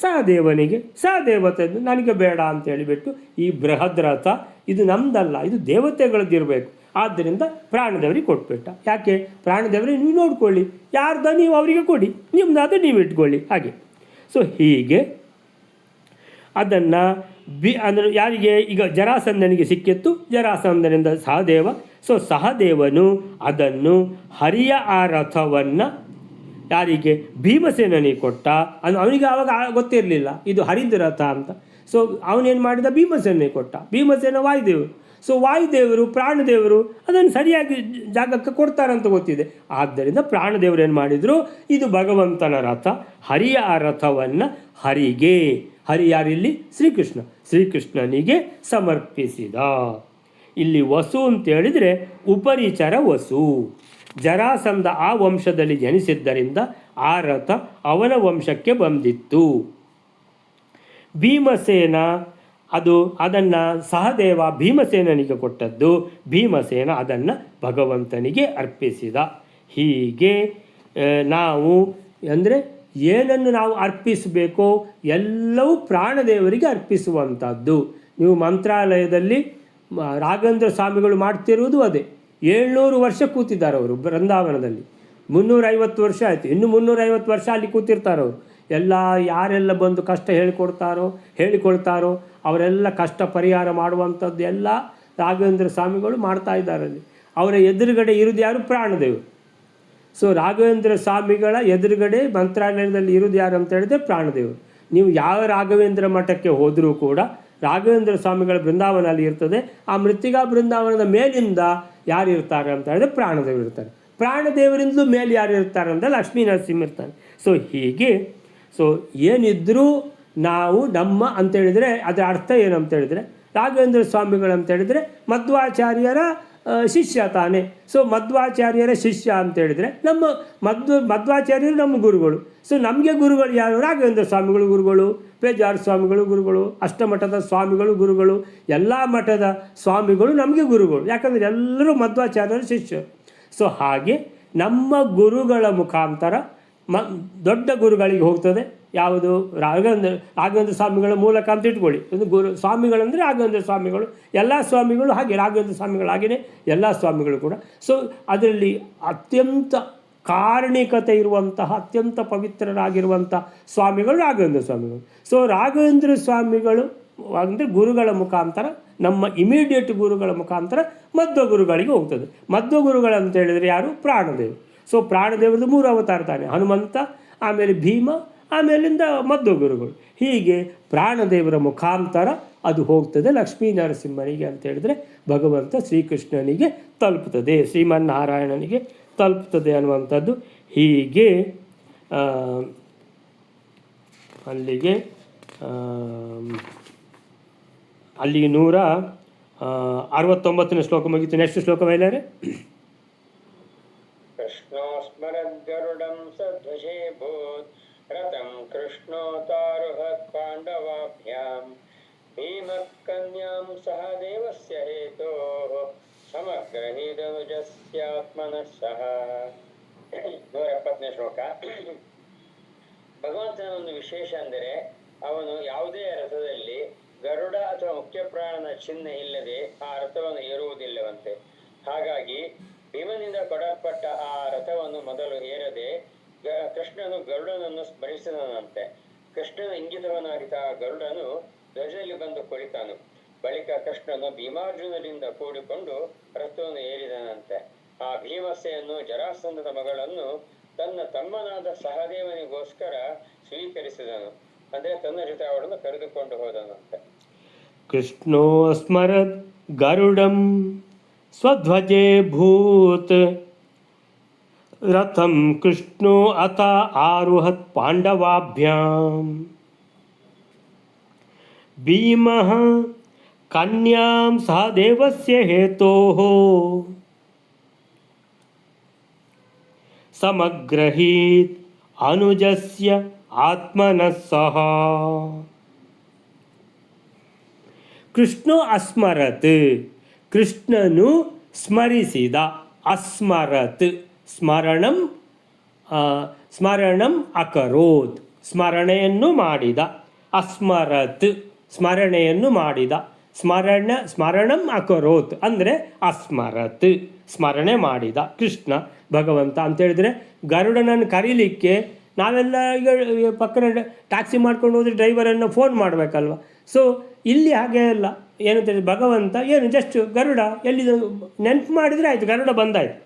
ಸಹದೇವನಿಗೆ, ಸಹದೇವತೆಯನ್ನು ನನಗೆ ಬೇಡ ಅಂತ ಹೇಳಿಬಿಟ್ಟು ಈ ಬೃಹದ್ರಥ ಇದು ನಮ್ದಲ್ಲ, ಇದು ದೇವತೆಗಳದ್ದಿರಬೇಕು, ಆದ್ದರಿಂದ ಪ್ರಾಣದೇವರಿಗೆ ಕೊಟ್ಬಿಟ್ಟ. ಯಾಕೆ? ಪ್ರಾಣದೇವರಿಗೆ ನೀವು ನೋಡ್ಕೊಳ್ಳಿ, ಯಾರ್ದ ನೀವು ಅವರಿಗೆ ಕೊಡಿ, ನಿಮ್ಮದಾದ ನೀವು ಇಟ್ಕೊಳ್ಳಿ, ಹಾಗೆ. ಸೊ ಹೀಗೆ ಅದನ್ನು ಅಂದರೆ ಯಾರಿಗೆ? ಈಗ ಜರಾಸಂಧನಿಗೆ ಸಿಕ್ಕಿತ್ತು, ಜರಾಸಂಧನಿಂದ ಸಹದೇವ. ಸೊ ಸಹದೇವನು ಅದನ್ನು ಹರಿಯ ಆ ರಥವನ್ನು ಯಾರಿಗೆ? ಭೀಮಸೇನನಿಗೆ ಕೊಟ್ಟ. ಅವನಿಗೆ ಆವಾಗ ಗೊತ್ತಿರಲಿಲ್ಲ ಇದು ಹರಿದ ರಥ ಅಂತ. ಸೊ ಅವನೇನು ಮಾಡಿದ? ಭೀಮಸೇನಿಗೆ ಕೊಟ್ಟ. ಭೀಮಸೇನ ವಾಯುದೇವರು. ಸೊ ವಾಯುದೇವರು, ಪ್ರಾಣದೇವರು ಅದನ್ನು ಸರಿಯಾಗಿ ಜಾಗಕ್ಕೆ ಕೊಡ್ತಾರಂತ ಗೊತ್ತಿದೆ. ಆದ್ದರಿಂದ ಪ್ರಾಣದೇವರು ಏನು ಮಾಡಿದರು? ಇದು ಭಗವಂತನ ರಥ, ಹರಿಯ ಆ ರಥವನ್ನು ಹರಿಗೆ, ಹರಿ ಯಾರಿಲ್ಲಿ? ಶ್ರೀಕೃಷ್ಣ, ಶ್ರೀಕೃಷ್ಣನಿಗೆ ಸಮರ್ಪಿಸಿದ. ಇಲ್ಲಿ ವಸು ಅಂತ ಹೇಳಿದರೆ ಉಪರಿಚರ ವಸು. ಜರಾಸಂಧ ಆ ವಂಶದಲ್ಲಿ ಜನಿಸಿದ್ದರಿಂದ ಆ ರಥ ಅವನ ವಂಶಕ್ಕೆ ಬಂದಿತ್ತು. ಭೀಮಸೇನ ಅದನ್ನು ಸಹದೇವ ಭೀಮಸೇನನಿಗೆ ಕೊಟ್ಟದ್ದು, ಭೀಮಸೇನ ಅದನ್ನು ಭಗವಂತನಿಗೆ ಅರ್ಪಿಸಿದ. ಹೀಗೆ ನಾವು ಅಂದರೆ ಏನನ್ನು ನಾವು ಅರ್ಪಿಸಬೇಕೋ ಎಲ್ಲವೂ ಪ್ರಾಣದೇವರಿಗೆ ಅರ್ಪಿಸುವಂಥದ್ದು. ನೀವು ಮಂತ್ರಾಲಯದಲ್ಲಿ ರಾಘವೇಂದ್ರ ಸ್ವಾಮಿಗಳು ಮಾಡ್ತಿರುವುದು ಅದೇ. 700 ವರ್ಷ ಕೂತಿದ್ದಾರೆ ಅವರು ಬೃಂದಾವನದಲ್ಲಿ. 350 ವರ್ಷ ಆಯಿತು, ಇನ್ನು 350 ವರ್ಷ ಅಲ್ಲಿ ಕೂತಿರ್ತಾರೆ ಅವರು. ಎಲ್ಲ ಯಾರೆಲ್ಲ ಬಂದು ಕಷ್ಟ ಹೇಳಿಕೊಳ್ತಾರೋ ಅವರೆಲ್ಲ ಕಷ್ಟ ಪರಿಹಾರ ಮಾಡುವಂಥದ್ದು ಎಲ್ಲ ರಾಘವೇಂದ್ರ ಸ್ವಾಮಿಗಳು ಮಾಡ್ತಾ ಇದ್ದಾರೆ ಅಲ್ಲಿ. ಅವರ ಎದುರುಗಡೆ ಇರೋದು ಯಾರು? ಪ್ರಾಣದೇವರು. ಸೊ ರಾಘವೇಂದ್ರ ಸ್ವಾಮಿಗಳ ಎದುರುಗಡೆ ಮಂತ್ರಾಲಯದಲ್ಲಿ ಇರೋದು ಯಾರು ಅಂತ ಹೇಳಿದ್ರೆ ಪ್ರಾಣದೇವರು. ನೀವು ಯಾವ ರಾಘವೇಂದ್ರ ಮಠಕ್ಕೆ ಹೋದರೂ ಕೂಡ ರಾಘವೇಂದ್ರ ಸ್ವಾಮಿಗಳ ಬೃಂದಾವನಲ್ಲಿ ಇರ್ತದೆ. ಆ ಮೃತ್ತಿಕಾ ಬೃಂದಾವನದ ಮೇಲಿಂದ ಯಾರು ಇರ್ತಾರೆ ಅಂತ ಹೇಳಿದ್ರೆ ಪ್ರಾಣದೇವರು ಇರ್ತಾರೆ. ಪ್ರಾಣದೇವರಿಂದಲೂ ಮೇಲೆ ಯಾರು ಇರ್ತಾರೆ ಅಂದರೆ ಲಕ್ಷ್ಮೀ ನರಸಿಂಹ ಇರ್ತಾರೆ. ಸೊ ಹೀಗೆ ಏನಿದ್ರೂ ನಾವು ನಮ್ಮ ಅಂತೇಳಿದರೆ ಅದರ ಅರ್ಥ ಏನು ಅಂತೇಳಿದರೆ, ರಾಘವೇಂದ್ರ ಸ್ವಾಮಿಗಳಂತೇಳಿದರೆ ಮಧ್ವಾಚಾರ್ಯರ ಶಿಷ್ಯ ತಾನೇ. ಸೊ ಮಧ್ವಾಚಾರ್ಯರ ಶಿಷ್ಯ ಅಂತೇಳಿದರೆ ನಮ್ಮ ಮಧ್ವಾಚಾರ್ಯರು ನಮ್ಮ ಗುರುಗಳು. ಸೊ ನಮಗೆ ಗುರುಗಳು ಯಾರು? ರಾಘವೇಂದ್ರ ಸ್ವಾಮಿಗಳು ಗುರುಗಳು, ಪೇಜಾರ ಸ್ವಾಮಿಗಳು ಗುರುಗಳು, ಅಷ್ಟಮಠದ ಸ್ವಾಮಿಗಳು ಗುರುಗಳು, ಎಲ್ಲ ಮಠದ ಸ್ವಾಮಿಗಳು ನಮಗೆ ಗುರುಗಳು. ಯಾಕಂದರೆ ಎಲ್ಲರೂ ಮಧ್ವಾಚಾರ್ಯರ ಶಿಷ್ಯರು. ಸೊ ಹಾಗೆ ನಮ್ಮ ಗುರುಗಳ ಮುಖಾಂತರ ದೊಡ್ಡ ಗುರುಗಳಿಗೆ ಹೋಗ್ತದೆ. ಯಾವುದು? ರಾಘವೇಂದ್ರ ಸ್ವಾಮಿಗಳ ಮೂಲಕ ಅಂತ ಇಟ್ಕೊಳ್ಳಿ. ಒಂದು ಗುರು ಸ್ವಾಮಿಗಳಂದರೆ ರಾಘವೇಂದ್ರ ಸ್ವಾಮಿಗಳು, ಎಲ್ಲ ಸ್ವಾಮಿಗಳು ಹಾಗೆ ರಾಘವೇಂದ್ರ ಸ್ವಾಮಿಗಳು ಹಾಗೆಯೇ ಎಲ್ಲ ಸ್ವಾಮಿಗಳು ಕೂಡ. ಸೊ ಅದರಲ್ಲಿ ಅತ್ಯಂತ ಕಾರಣಿಕತೆ ಇರುವಂತಹ ಅತ್ಯಂತ ಪವಿತ್ರರಾಗಿರುವಂಥ ಸ್ವಾಮಿಗಳು ರಾಘವೇಂದ್ರ ಸ್ವಾಮಿಗಳು. ಸೊ ರಾಘವೇಂದ್ರ ಸ್ವಾಮಿಗಳು ಅಂದರೆ ಗುರುಗಳ ಮುಖಾಂತರ, ನಮ್ಮ ಇಮಿಡಿಯೇಟ್ ಗುರುಗಳ ಮುಖಾಂತರ ಮಧ್ವ ಗುರುಗಳಿಗೆ ಹೋಗ್ತದೆ. ಮಧ್ವ ಗುರುಗಳು ಅಂತ ಹೇಳಿದರೆ ಯಾರು? ಪ್ರಾಣದೇವರು. ಸೊ ಪ್ರಾಣದೇವರದು 3 ಅವತಾರ ತಾನೆ, ಹನುಮಂತ, ಆಮೇಲೆ ಭೀಮ, ಆಮೇಲಿಂದ ಮಧ್ವ ಗುರುಗಳು. ಹೀಗೆ ಪ್ರಾಣದೇವರ ಮುಖಾಂತರ ಅದು ಹೋಗ್ತದೆ ಲಕ್ಷ್ಮೀ ನರಸಿಂಹನಿಗೆ ಅಂತ ಹೇಳಿದರೆ ಭಗವಂತ ಶ್ರೀಕೃಷ್ಣನಿಗೆ ತಲುಪ್ತದೆ, ಶ್ರೀಮನ್ನಾರಾಯಣನಿಗೆ ತಲುಪ್ತದೆ ಅನ್ನುವಂಥದ್ದು. ಹೀಗೆ ಅಲ್ಲಿಗೆ 169ನೇ ಶ್ಲೋಕ ಮುಗಿತು. ನೆಕ್ಸ್ಟ್ ಶ್ಲೋಕ ಬಯಲಾರೆ. ಕೃಷ್ಣೋ ಸ್ಮರದ್ ಗರುಡಂ ಸಧ್ವಜೇ ಭೂತ್ ರಥಂ ಕೃಷ್ಣೋತಾರುಹತ್ ಪಾಂಡವಾಭ್ಯಾಂ ಭೀಮಕನ್ಯಾಂ ಸಹ ದೇವಸ್ಯ ಹೇತೋಃ ಸಮಗ್ರಹೀತನುಜಸ್ಯಾತ್ಮನಃ ಸಹ. 170ನೇ ಶ್ಲೋಕ. ಭಗವಂತನ ಒಂದು ವಿಶೇಷ ಅಂದರೆ ಅವನು ಯಾವುದೇ ರಥದಲ್ಲಿ ಗರುಡ ಅಥವಾ ಮುಖ್ಯ ಪ್ರಾಣನ ಚಿಹ್ನೆ ಇಲ್ಲದೆ ಆ ರಥವನ್ನು ಏರುವುದಿಲ್ಲವಂತೆ. ಹಾಗಾಗಿ ಭೀಮನಿಂದ ಕೊಡಲ್ಪಟ್ಟ ಆ ರಥವನ್ನು ಮೊದಲು ಏರದೆ ಕೃಷ್ಣನು ಗರುಡನನ್ನು ಸ್ಮರಿಸಿದನಂತೆ. ಕೃಷ್ಣನ ಇಂಗಿತವನಾಗಿದ್ದ ಆ ಗರುಡನು ಧ್ವಜದಲ್ಲಿ ಬಂದು ಕುಳಿತಾನು. ಬಳಿಕ ಕೃಷ್ಣನು ಭೀಮಾರ್ಜುನರಿಂದ ಕೂಡಿಕೊಂಡು ರಥವನ್ನು ಏರಿದನಂತೆ. ಆ ಭೀಮಸೆಯನ್ನು ಜರಾಸಂಧದ ಮಗಳನ್ನು ತನ್ನ ತಮ್ಮನಾದ ಸಹದೇವನಿಗೋಸ್ಕರ ಸ್ವೀಕರಿಸಿದನು. ಅಂದರೆ ತನ್ನ ಜೊತೆ ಅವಳನ್ನು ಕರೆದುಕೊಂಡು ಹೋದನಂತೆ. ಕೃಷ್ಣೋ ಸ್ಮರದ್ ಗರುಡಂ ಸ್ವಧ್ವಜೇ ಭೂತ್ ರಥಂ ಕೃಷ್ಣೋ ಅಥ ಆರುಹತ್ ಪಾಂಡವಾಭ್ಯಾಂ ಭೀಮಃ ಕನ್ಯಾಂ ಸಹ ದೇವಸ್ಯ ಹೇತೋಃ ಸಮಗ್ರಹೀತ್ ಅನುಜಸ್ಯ ಆತ್ಮನಃ ಸಹ. ಕೃಷ್ಣೋ ಅಸ್ಮರತ್, ಕೃಷ್ಣನು ಸ್ಮರಿಸಿದ. ಅಸ್ಮರತ್ ಸ್ಮರಣಂ ಸ್ಮರಣಂ ಅಕರೋತ್, ಸ್ಮರಣೆಯನ್ನು ಮಾಡಿದ. ಅಸ್ಮರತ್ ಸ್ಮರಣೆಯನ್ನು ಮಾಡಿದ. ಸ್ಮರಣಂ ಅಕರೋತ್ ಅಂದರೆ ಅಸ್ಮರತ್ ಸ್ಮರಣೆ ಮಾಡಿದ ಕೃಷ್ಣ ಭಗವಂತ ಅಂತೇಳಿದರೆ. ಗರುಡನನ್ನು ಕರೀಲಿಕ್ಕೆ ನಾವೆಲ್ಲ ಈಗ ಪಕ್ಕನ ಟ್ಯಾಕ್ಸಿ ಮಾಡ್ಕೊಂಡು ಹೋದರೆ ಡ್ರೈವರನ್ನು ಫೋನ್ ಮಾಡಬೇಕಲ್ವ. ಸೊ ಇಲ್ಲಿ ಹಾಗೆ ಅಲ್ಲ. ಏನಂತೇಳಿ ಭಗವಂತ ಏನು ಜಸ್ಟ್ ಗರುಡ ಎಲ್ಲಿದು ನೆನಪು ಮಾಡಿದರೆ ಆಯಿತು, ಗರುಡ ಬಂದಾಯಿತು.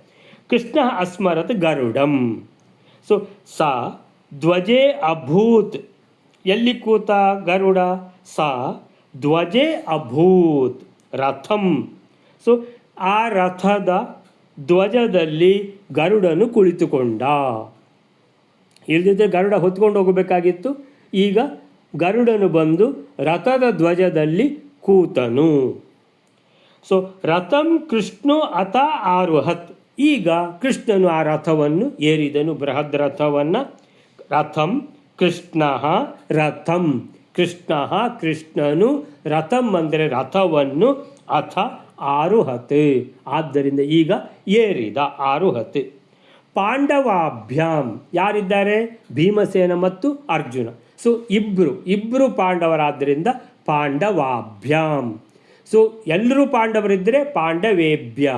ಕೃಷ್ಣ ಅಸ್ಮರತ್ ಗರುಡಂ. ಸೊ ಸಾ ಧ್ವಜೇ ಅಭೂತ್, ಎಲ್ಲಿ ಕೂತ ಗರುಡ? ಸಾ ಧ್ವಜೇ ಅಭೂತ್ ರಥಂ. ಸೊ ಆ ರಥದ ಧ್ವಜದಲ್ಲಿ ಗರುಡನು ಕುಳಿತುಕೊಂಡ. ಇಲ್ಲದಿದ್ದರೆ ಗರುಡ ಹೊತ್ಕೊಂಡು ಹೋಗಬೇಕಾಗಿತ್ತು. ಈಗ ಗರುಡನು ಬಂದು ರಥದ ಧ್ವಜದಲ್ಲಿ ಕೂತನು. ಸೊ ರಥಂ ಕೃಷ್ಣೋ ಅಥ ಆರುಹತ್, ಈಗ ಕೃಷ್ಣನು ಆ ರಥವನ್ನು ಏರಿದನು, ಬೃಹದ್ ರಥವನ್ನು. ರಥಂ ಕೃಷ್ಣ ರಥಂ, ಕೃಷ್ಣ ಕೃಷ್ಣನು, ರಥಂ ಅಂದರೆ ರಥವನ್ನು, ಅಥ ಆರುಹತ್ ಆದ್ದರಿಂದ ಈಗ ಏರಿದ, ಆರುಹತ್. ಪಾಂಡವಾಭ್ಯಾಂ ಯಾರಿದ್ದಾರೆ? ಭೀಮಸೇನ ಮತ್ತು ಅರ್ಜುನ. ಸೊ ಇಬ್ಬರು ಪಾಂಡವರಾದ್ದರಿಂದ ಪಾಂಡವಾಭ್ಯಾಂ. ಸೊ ಎಲ್ಲರೂ ಪಾಂಡವರಿದ್ದರೆ ಪಾಂಡವೇಭ್ಯ.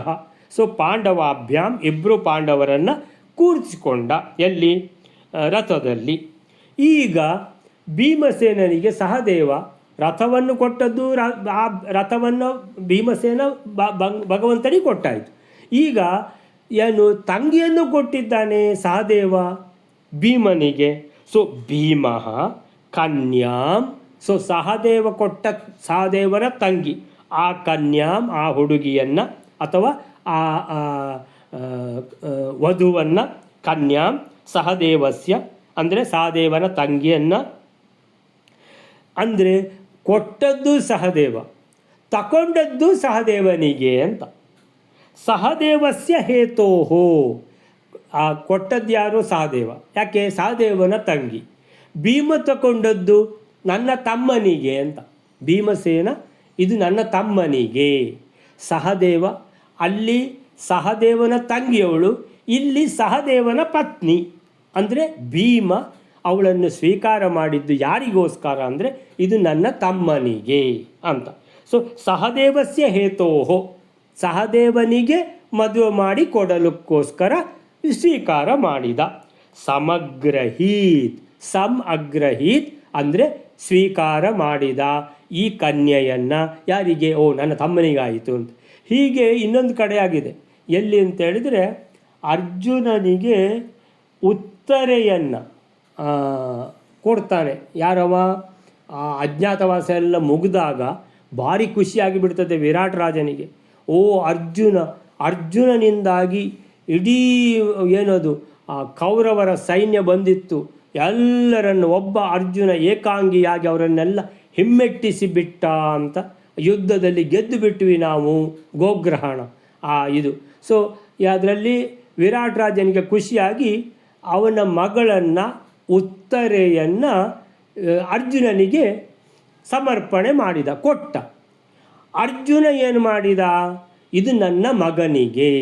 ಸೊ ಪಾಂಡವಾಭ್ಯಾಂ ಇಬ್ಬರು ಪಾಂಡವರನ್ನು ಕೂರಿಸಿಕೊಂಡ. ಎಲ್ಲಿ? ರಥದಲ್ಲಿ. ಈಗ ಭೀಮಸೇನನಿಗೆ ಸಹದೇವ ರಥವನ್ನು ಕೊಟ್ಟದ್ದು, ಆ ರಥವನ್ನು ಭೀಮಸೇನ ಭಗವಂತನಿಗೆ ಕೊಟ್ಟಾಯಿತು. ಈಗ ಏನು ತಂಗಿಯನ್ನು ಕೊಟ್ಟಿದ್ದಾನೆ ಸಹದೇವ ಭೀಮನಿಗೆ. ಸೊ ಭೀಮಃ ಕನ್ಯಾಂ. ಸೊ ಸಹದೇವ ಕೊಟ್ಟ ಸಹದೇವನ ತಂಗಿ ಆ ಕನ್ಯಾಂ, ಆ ಹುಡುಗಿಯನ್ನು ಅಥವಾ ಆ ವಧುವನ್ನು, ಕನ್ಯಾಂ ಸಹದೇವಸ್ಯ ಅಂದರೆ ಸಹದೇವನ ತಂಗಿಯನ್ನು, ಅಂದರೆ ಕೊಟ್ಟದ್ದು ಸಹದೇವ, ತಗೊಂಡದ್ದು ಸಹದೇವನಿಗೆ ಅಂತ. ಸಹದೇವಸ್ಯ ಹೇತೋಹೋ, ಆ ಕೊಟ್ಟದ್ದು ಯಾರು? ಸಹದೇವ. ಯಾಕೆ? ಸಹದೇವನ ತಂಗಿ. ಭೀಮ ತಗೊಂಡದ್ದು ನನ್ನ ತಮ್ಮನಿಗೆ ಅಂತ. ಭೀಮಸೇನ ಇದು ನನ್ನ ತಮ್ಮನಿಗೆ. ಸಹದೇವ ಅಲ್ಲಿ ಸಹದೇವನ ತಂಗಿಯವಳು, ಇಲ್ಲಿ ಸಹದೇವನ ಪತ್ನಿ. ಅಂದರೆ ಭೀಮ ಅವಳನ್ನು ಸ್ವೀಕಾರ ಮಾಡಿದ್ದು ಯಾರಿಗೋಸ್ಕರ ಅಂದರೆ ಇದು ನನ್ನ ತಮ್ಮನಿಗೆ ಅಂತ. ಸೊ ಸಹದೇವಸ್ಯ ಹೇತೋಹೋ, ಸಹದೇವನಿಗೆ ಮದುವೆ ಮಾಡಿ ಕೊಡಲಿಕ್ಕೋಸ್ಕರ ಸ್ವೀಕಾರ ಮಾಡಿದ. ಸಮಗ್ರಹೀತ್, ಅಗ್ರಹೀತ್ ಅಂದರೆ ಸ್ವೀಕಾರ ಮಾಡಿದ ಈ ಕನ್ಯೆಯನ್ನು. ಯಾರಿಗೆ? ಓ ನನ್ನ ತಮ್ಮನಿಗಾಯಿತು ಅಂತ. ಹೀಗೆ ಇನ್ನೊಂದು ಕಡೆ ಆಗಿದೆ. ಎಲ್ಲಿ ಅಂತ ಹೇಳಿದರೆ ಅರ್ಜುನನಿಗೆ ಉತ್ತರೆಯನ್ನು ಕೊಡ್ತಾನೆ. ಯಾರವ? ಅಜ್ಞಾತವಾಸ ಎಲ್ಲ ಮುಗಿದಾಗ ಭಾರಿ ಖುಷಿಯಾಗಿ ಬಿಡ್ತದೆ ವಿರಾಟ್ ರಾಜನಿಗೆ. ಓ ಅರ್ಜುನನಿಂದಾಗಿ ಇಡೀ ಏನದು ಕೌರವರ ಸೈನ್ಯ ಬಂದಿತ್ತು, ಎಲ್ಲರನ್ನು ಒಬ್ಬ ಅರ್ಜುನ ಏಕಾಂಗಿಯಾಗಿ ಅವರನ್ನೆಲ್ಲ ಹಿಮ್ಮೆಟ್ಟಿಸಿ ಬಿಟ್ಟ ಅಂತ, ಯುದ್ಧದಲ್ಲಿ ಗೆದ್ದು ಬಿಟ್ವಿ ನಾವು, ಗೋಗ್ರಹಣ ಇದು. ಸೊ ಅದರಲ್ಲಿ ವಿರಾಟ್ ರಾಜನಿಗೆ ಖುಷಿಯಾಗಿ ಅವನ ಮಗಳನ್ನು ಉತ್ತರೆಯನ್ನು ಅರ್ಜುನನಿಗೆ ಸಮರ್ಪಣೆ ಮಾಡಿದ, ಕೊಟ್ಟ. ಅರ್ಜುನ ಏನು ಮಾಡಿದ? ಇದು ನನ್ನ ಮಗನಿಗೆ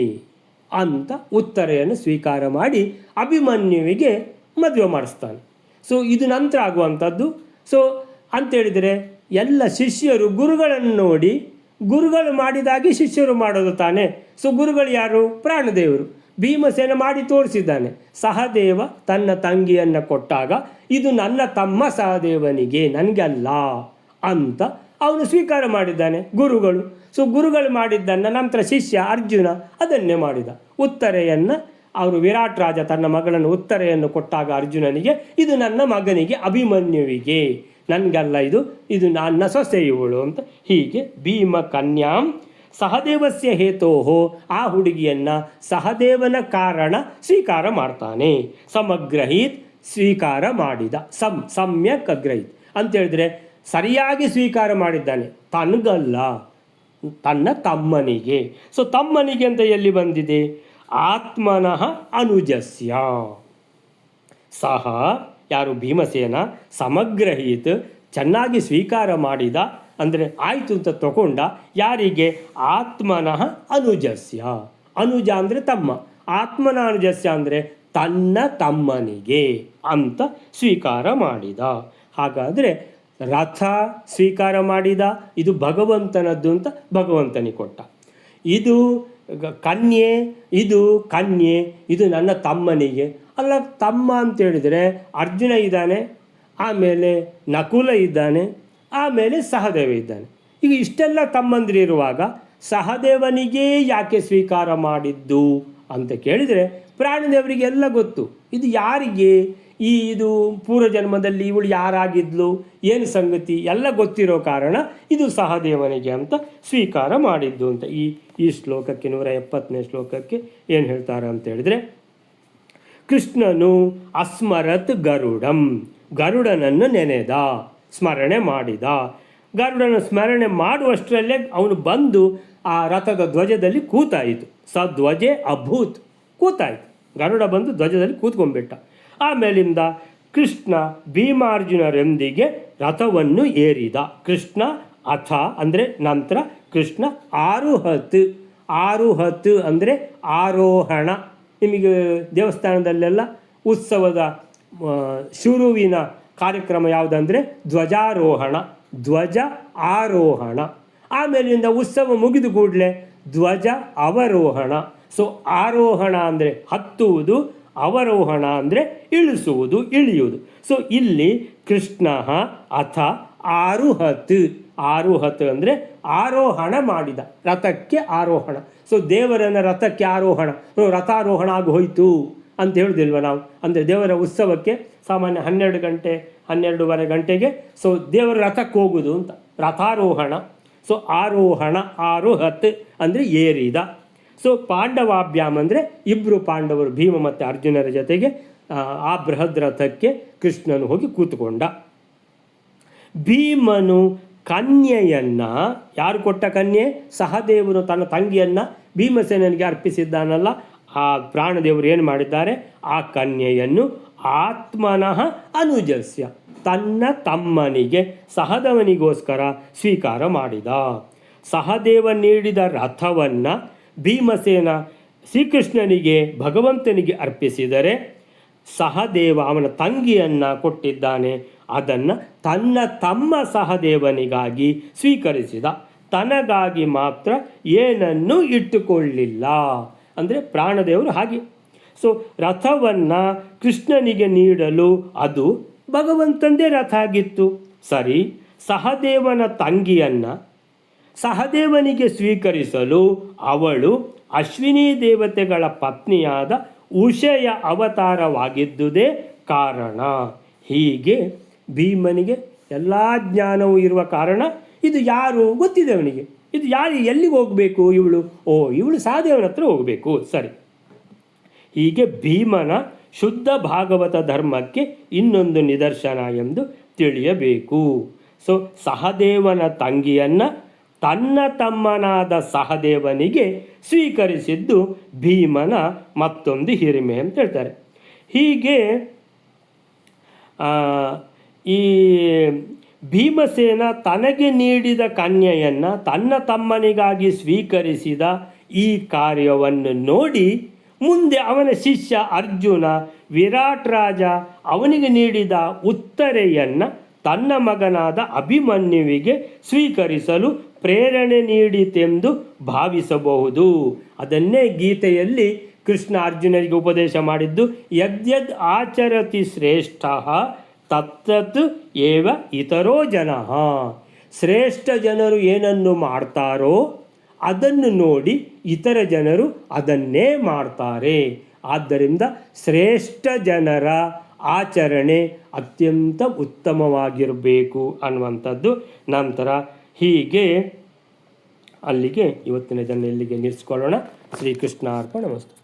ಅಂತ ಉತ್ತರೆಯನ್ನು ಸ್ವೀಕಾರ ಮಾಡಿ ಅಭಿಮನ್ಯುವಿಗೆ ಮದುವೆ ಮಾಡಿಸ್ತಾನೆ. ಸೊ ಇದು ನಂತರ ಆಗುವಂಥದ್ದು. ಸೊ ಅಂಥೇಳಿದರೆ ಎಲ್ಲ ಶಿಷ್ಯರು ಗುರುಗಳನ್ನು ನೋಡಿ, ಗುರುಗಳು ಮಾಡಿದಾಗೆ ಶಿಷ್ಯರು ಮಾಡೋದು ತಾನೆ. ಸೊ ಗುರುಗಳು ಯಾರು? ಪ್ರಾಣದೇವರು. ಭೀಮಸೇನ ಮಾಡಿ ತೋರಿಸಿದ್ದಾನೆ. ಸಹದೇವ ತನ್ನ ತಂಗಿಯನ್ನು ಕೊಟ್ಟಾಗ ಇದು ನನ್ನ ತಮ್ಮ ಸಹದೇವನಿಗೆ, ನನಗಲ್ಲ ಅಂತ ಅವನು ಸ್ವೀಕಾರ ಮಾಡಿದ್ದಾನೆ ಗುರುಗಳು. ಸೊ ಗುರುಗಳು ಮಾಡಿದ್ದನ್ನು ನಂತರ ಶಿಷ್ಯ ಅರ್ಜುನ ಅದನ್ನೇ ಮಾಡಿದ. ಉತ್ತರೆಯನ್ನು ಅವರು ವಿರಾಟ್ ರಾಜ ತನ್ನ ಮಗಳನ್ನು ಉತ್ತರೆಯನ್ನು ಕೊಟ್ಟಾಗ ಅರ್ಜುನನಿಗೆ ಇದು ನನ್ನ ಮಗನಿಗೆ ಅಭಿಮನ್ಯುವಿಗೆ, ನನಗಲ್ಲ, ಇದು ನನ್ನ ಸೊಸೆ ಇವಳು ಅಂತ. ಹೀಗೆ ಭೀಮ ಕನ್ಯಾಂ ಸಹದೇವಸ್ಯ ಹೇತೋಹೋ, ಆ ಹುಡುಗಿಯನ್ನು ಸಹದೇವನ ಕಾರಣ ಸ್ವೀಕಾರ ಮಾಡ್ತಾನೆ. ಸಮಗ್ರಹೀತ್ ಸ್ವೀಕಾರ ಮಾಡಿದ. ಸಮ್ಯಕ್ ಅಗ್ರಹೀತ್ ಅಂತೇಳಿದ್ರೆ ಸರಿಯಾಗಿ ಸ್ವೀಕಾರ ಮಾಡಿದ್ದಾನೆ, ತನಗಲ್ಲ ತನ್ನ ತಮ್ಮನಿಗೆ. ಸೊ ತಮ್ಮನಿಗೆ ಅಂತ ಎಲ್ಲಿ ಬಂದಿದೆ? ಆತ್ಮನಃ ಅನುಜಸ್ಯ. ಸಹ ಯಾರು? ಭೀಮಸೇನ ಸಮಗ್ರಹೀತ್ ಚೆನ್ನಾಗಿ ಸ್ವೀಕಾರ ಮಾಡಿದ, ಅಂದರೆ ಆಯಿತು ಅಂತ ತಗೊಂಡ. ಯಾರಿಗೆ? ಆತ್ಮನಃ ಅನುಜಸ್ಯ. ಅನುಜ ಅಂದರೆ ತಮ್ಮ, ಆತ್ಮನ ಅನುಜಸ್ಯ ಅಂದರೆ ತನ್ನ ತಮ್ಮನಿಗೆ ಅಂತ ಸ್ವೀಕಾರ ಮಾಡಿದ. ಹಾಗಾದರೆ ರಥ ಸ್ವೀಕಾರ ಮಾಡಿದ, ಇದು ಭಗವಂತನದ್ದು ಅಂತ ಭಗವಂತನಿಗೆ ಕೊಟ್ಟ. ಇದು ಕನ್ಯೆ ಇದು ನನ್ನ ತಮ್ಮನಿಗೆ. ಅಲ್ಲ, ತಮ್ಮ ಅಂತೇಳಿದರೆ ಅರ್ಜುನ ಇದ್ದಾನೆ, ಆಮೇಲೆ ನಕುಲ ಇದ್ದಾನೆ, ಆಮೇಲೆ ಸಹದೇವ ಇದ್ದಾನೆ. ಈಗ ಇಷ್ಟೆಲ್ಲ ತಮ್ಮಂದಿರಿರುವಾಗ ಸಹದೇವನಿಗೇ ಯಾಕೆ ಸ್ವೀಕಾರ ಮಾಡಿದ್ದು ಅಂತ ಕೇಳಿದರೆ ಪ್ರಾಣದೇವರಿಗೆಲ್ಲ ಗೊತ್ತು. ಇದು ಯಾರಿಗೆ? ಇದು ಪೂರ್ವಜನ್ಮದಲ್ಲಿ ಇವಳು ಯಾರಾಗಿದ್ಲು, ಏನು ಸಂಗತಿ ಎಲ್ಲ ಗೊತ್ತಿರೋ ಕಾರಣ ಇದು ಸಹದೇವನಿಗೆ ಅಂತ ಸ್ವೀಕಾರ ಮಾಡಿದ್ದು ಅಂತ. ಈ ಶ್ಲೋಕಕ್ಕೆ 170ನೇ ಶ್ಲೋಕಕ್ಕೆ ಏನು ಹೇಳ್ತಾರೆ ಅಂತ ಹೇಳಿದರೆ, ಕೃಷ್ಣನು ಅಸ್ಮರತ್ ಗರುಡನನ್ನು ನೆನೆದ, ಸ್ಮರಣೆ ಮಾಡಿದ. ಗರುಡನ ಸ್ಮರಣೆ ಮಾಡುವಷ್ಟರಲ್ಲೇ ಅವನು ಬಂದು ಆ ರಥದ ಧ್ವಜದಲ್ಲಿ ಕೂತಾಯಿತು. ಸಧ್ವಜೆ ಅಭೂತ್, ಕೂತಾಯಿತು. ಗರುಡ ಬಂದು ಧ್ವಜದಲ್ಲಿ ಕೂತ್ಕೊಂಡ್ಬಿಟ್ಟ. ಆಮೇಲಿಂದ ಕೃಷ್ಣ ಭೀಮಾರ್ಜುನರೊಂದಿಗೆ ರಥವನ್ನು ಏರಿದ. ಕೃಷ್ಣ ಅಥ ಅಂದರೆ ನಂತರ, ಕೃಷ್ಣ ಆರುಹತ್ ಅಂದರೆ ಆರೋಹಣ. ನಿಮಗೆ ದೇವಸ್ಥಾನದಲ್ಲೆಲ್ಲ ಉತ್ಸವದ ಶುರುವಿನ ಕಾರ್ಯಕ್ರಮ ಯಾವುದಂದರೆ ಧ್ವಜಾರೋಹಣ, ಧ್ವಜ ಆರೋಹಣ. ಆಮೇಲಿಂದ ಉತ್ಸವ ಮುಗಿದ ಕೂಡಲೇ ಧ್ವಜ ಅವರೋಹಣ. ಸೊ ಆರೋಹಣ ಅಂದರೆ ಹತ್ತುವುದು, ಅವರೋಹಣ ಅಂದರೆ ಇಳಿಸುವುದು, ಇಳಿಯುವುದು. ಸೊ ಇಲ್ಲಿ ಕೃಷ್ಣ ಅಥ ಆರುಹತ್ ಅಂದರೆ ಆರೋಹಣ ಮಾಡಿದ, ರಥಕ್ಕೆ ಆರೋಹಣ. ಸೊ ದೇವರನ್ನ ರಥಕ್ಕೆ ಆರೋಹಣ, ರಥಾರೋಹಣ ಆಗಿ ಹೋಯಿತು ಅಂತ ಹೇಳುದಿಲ್ವ ನಾವು? ಅಂದರೆ ದೇವರ ಉತ್ಸವಕ್ಕೆ ಸಾಮಾನ್ಯ 12 ಗಂಟೆ 12:30 ಗಂಟೆಗೆ ಸೊ ದೇವರ ರಥಕ್ಕೆ ಹೋಗುವುದು ಅಂತ, ರಥಾರೋಹಣ. ಸೊ ಆರೋಹಣ, ಆರೋಹತ್ ಅಂದರೆ ಏರಿದ. ಸೊ ಪಾಂಡವಾಭ್ಯಾಮ್ ಅಂದರೆ ಇಬ್ಬರು ಪಾಂಡವರು ಭೀಮ ಮತ್ತು ಅರ್ಜುನರ ಜೊತೆಗೆ ಆ ಬೃಹದ್ ರಥಕ್ಕೆ ಕೃಷ್ಣನು ಹೋಗಿ ಕೂತ್ಕೊಂಡ. ಭೀಮನು ಕನ್ಯೆಯನ್ನು, ಯಾರು ಕೊಟ್ಟ ಕನ್ಯೆ? ಸಹದೇವನು ತನ್ನ ತಂಗಿಯನ್ನು ಭೀಮಸೇನನಿಗೆ ಅರ್ಪಿಸಿದ್ದಾನಲ್ಲ, ಆ ಪ್ರಾಣದೇವರು ಏನು ಮಾಡಿದ್ದಾರೆ? ಆ ಕನ್ಯೆಯನ್ನು ಆತ್ಮನಃ ಅನುಜಸ್ಯ, ತನ್ನ ತಮ್ಮನಿಗೆ ಸಹದೇವನಿಗೋಸ್ಕರ ಸ್ವೀಕಾರ ಮಾಡಿದ. ಸಹದೇವ ನೀಡಿದ ರಥವನ್ನು ಭೀಮಸೇನ ಶ್ರೀಕೃಷ್ಣನಿಗೆ ಭಗವಂತನಿಗೆ ಅರ್ಪಿಸಿದರೆ, ಸಹದೇವ ಅವನ ತಂಗಿಯನ್ನು ಕೊಟ್ಟಿದ್ದಾನೆ, ಅದನ್ನು ತನ್ನ ತಮ್ಮ ಸಹದೇವನಿಗಾಗಿ ಸ್ವೀಕರಿಸಿದ, ತನಗಾಗಿ ಮಾತ್ರ ಏನನ್ನೂ ಇಟ್ಟುಕೊಳ್ಳಿಲ್ಲ. ಅಂದರೆ ಪ್ರಾಣದೇವರು ಹಾಗೆ. ಸೊ ರಥವನ್ನು ಕೃಷ್ಣನಿಗೆ ನೀಡಲು ಅದು ಭಗವಂತಂದೇ ರಥ ಆಗಿತ್ತು. ಸರಿ, ಸಹದೇವನ ತಂಗಿಯನ್ನು ಸಹದೇವನಿಗೆ ಸ್ವೀಕರಿಸಲು ಅವಳು ಅಶ್ವಿನಿ ದೇವತೆಗಳ ಪತ್ನಿಯಾದ ಉಷೆಯ ಅವತಾರವಾಗಿದ್ದುದೇ ಕಾರಣ. ಹೀಗೆ ಭೀಮನಿಗೆ ಎಲ್ಲ ಜ್ಞಾನವೂ ಇರುವ ಕಾರಣ ಇದು ಯಾರು ಗೊತ್ತಿದೆ ಅವನಿಗೆ. ಇದು ಯಾರು, ಎಲ್ಲಿಗೆ ಹೋಗಬೇಕು ಇವಳು? ಇವಳು ಸಹದೇವನ ಹತ್ರ ಹೋಗಬೇಕು. ಸರಿ, ಹೀಗೆ ಭೀಮನ ಶುದ್ಧ ಭಾಗವತ ಧರ್ಮಕ್ಕೆ ಇನ್ನೊಂದು ನಿದರ್ಶನ ಎಂದು ತಿಳಿಯಬೇಕು. ಸೊ ಸಹದೇವನ ತಂಗಿಯನ್ನು ತನ್ನ ತಮ್ಮನಾದ ಸಹದೇವನಿಗೆ ಸ್ವೀಕರಿಸಿದ್ದು ಭೀಮನ ಮತ್ತೊಂದು ಹಿರಿಮೆ ಅಂತ ಹೇಳ್ತಾರೆ. ಹೀಗೆ ಈ ಭೀಮಸೇನ ತನಗೆ ನೀಡಿದ ಕನ್ಯೆಯನ್ನು ತನ್ನ ತಮ್ಮನಿಗಾಗಿ ಸ್ವೀಕರಿಸಿದ ಈ ಕಾರ್ಯವನ್ನು ನೋಡಿ ಮುಂದೆ ಅವನ ಶಿಷ್ಯ ಅರ್ಜುನ ವಿರಾಟ್ ರಾಜ ಅವನಿಗೆ ನೀಡಿದ ಉತ್ತರೆಯನ್ನು ತನ್ನ ಮಗನಾದ ಅಭಿಮನ್ಯುವಿಗೆ ಸ್ವೀಕರಿಸಲು ಪ್ರೇರಣೆ ನೀಡಿತೆಂದು ಭಾವಿಸಬಹುದು. ಅದನ್ನೇ ಗೀತೆಯಲ್ಲಿ ಕೃಷ್ಣ ಅರ್ಜುನರಿಗೆ ಉಪದೇಶ ಮಾಡಿದ್ದು, ಯದ್ಯದ್ ಆಚರತಿ ಶ್ರೇಷ್ಠ ತತ್ತತ್ ಏವ ಇತರೋ ಜನಃ. ಶ್ರೇಷ್ಠ ಜನರು ಏನನ್ನು ಮಾಡ್ತಾರೋ ಅದನ್ನು ನೋಡಿ ಇತರ ಜನರು ಅದನ್ನೇ ಮಾಡ್ತಾರೆ. ಆದ್ದರಿಂದ ಶ್ರೇಷ್ಠ ಜನರ ಆಚರಣೆ ಅತ್ಯಂತ ಉತ್ತಮವಾಗಿರಬೇಕು ಅನ್ನುವಂಥದ್ದು. ನಂತರ ಹೀಗೆ ಅಲ್ಲಿಗೆ ಇವತ್ತಿನ ಇದನ್ನು ಇಲ್ಲಿಗೆ ನಿಲ್ಲಿಸ್ಕೊಳ್ಳೋಣ. ಶ್ರೀಕೃಷ್ಣ ಅರ್ಪಣಮಸ್ತು.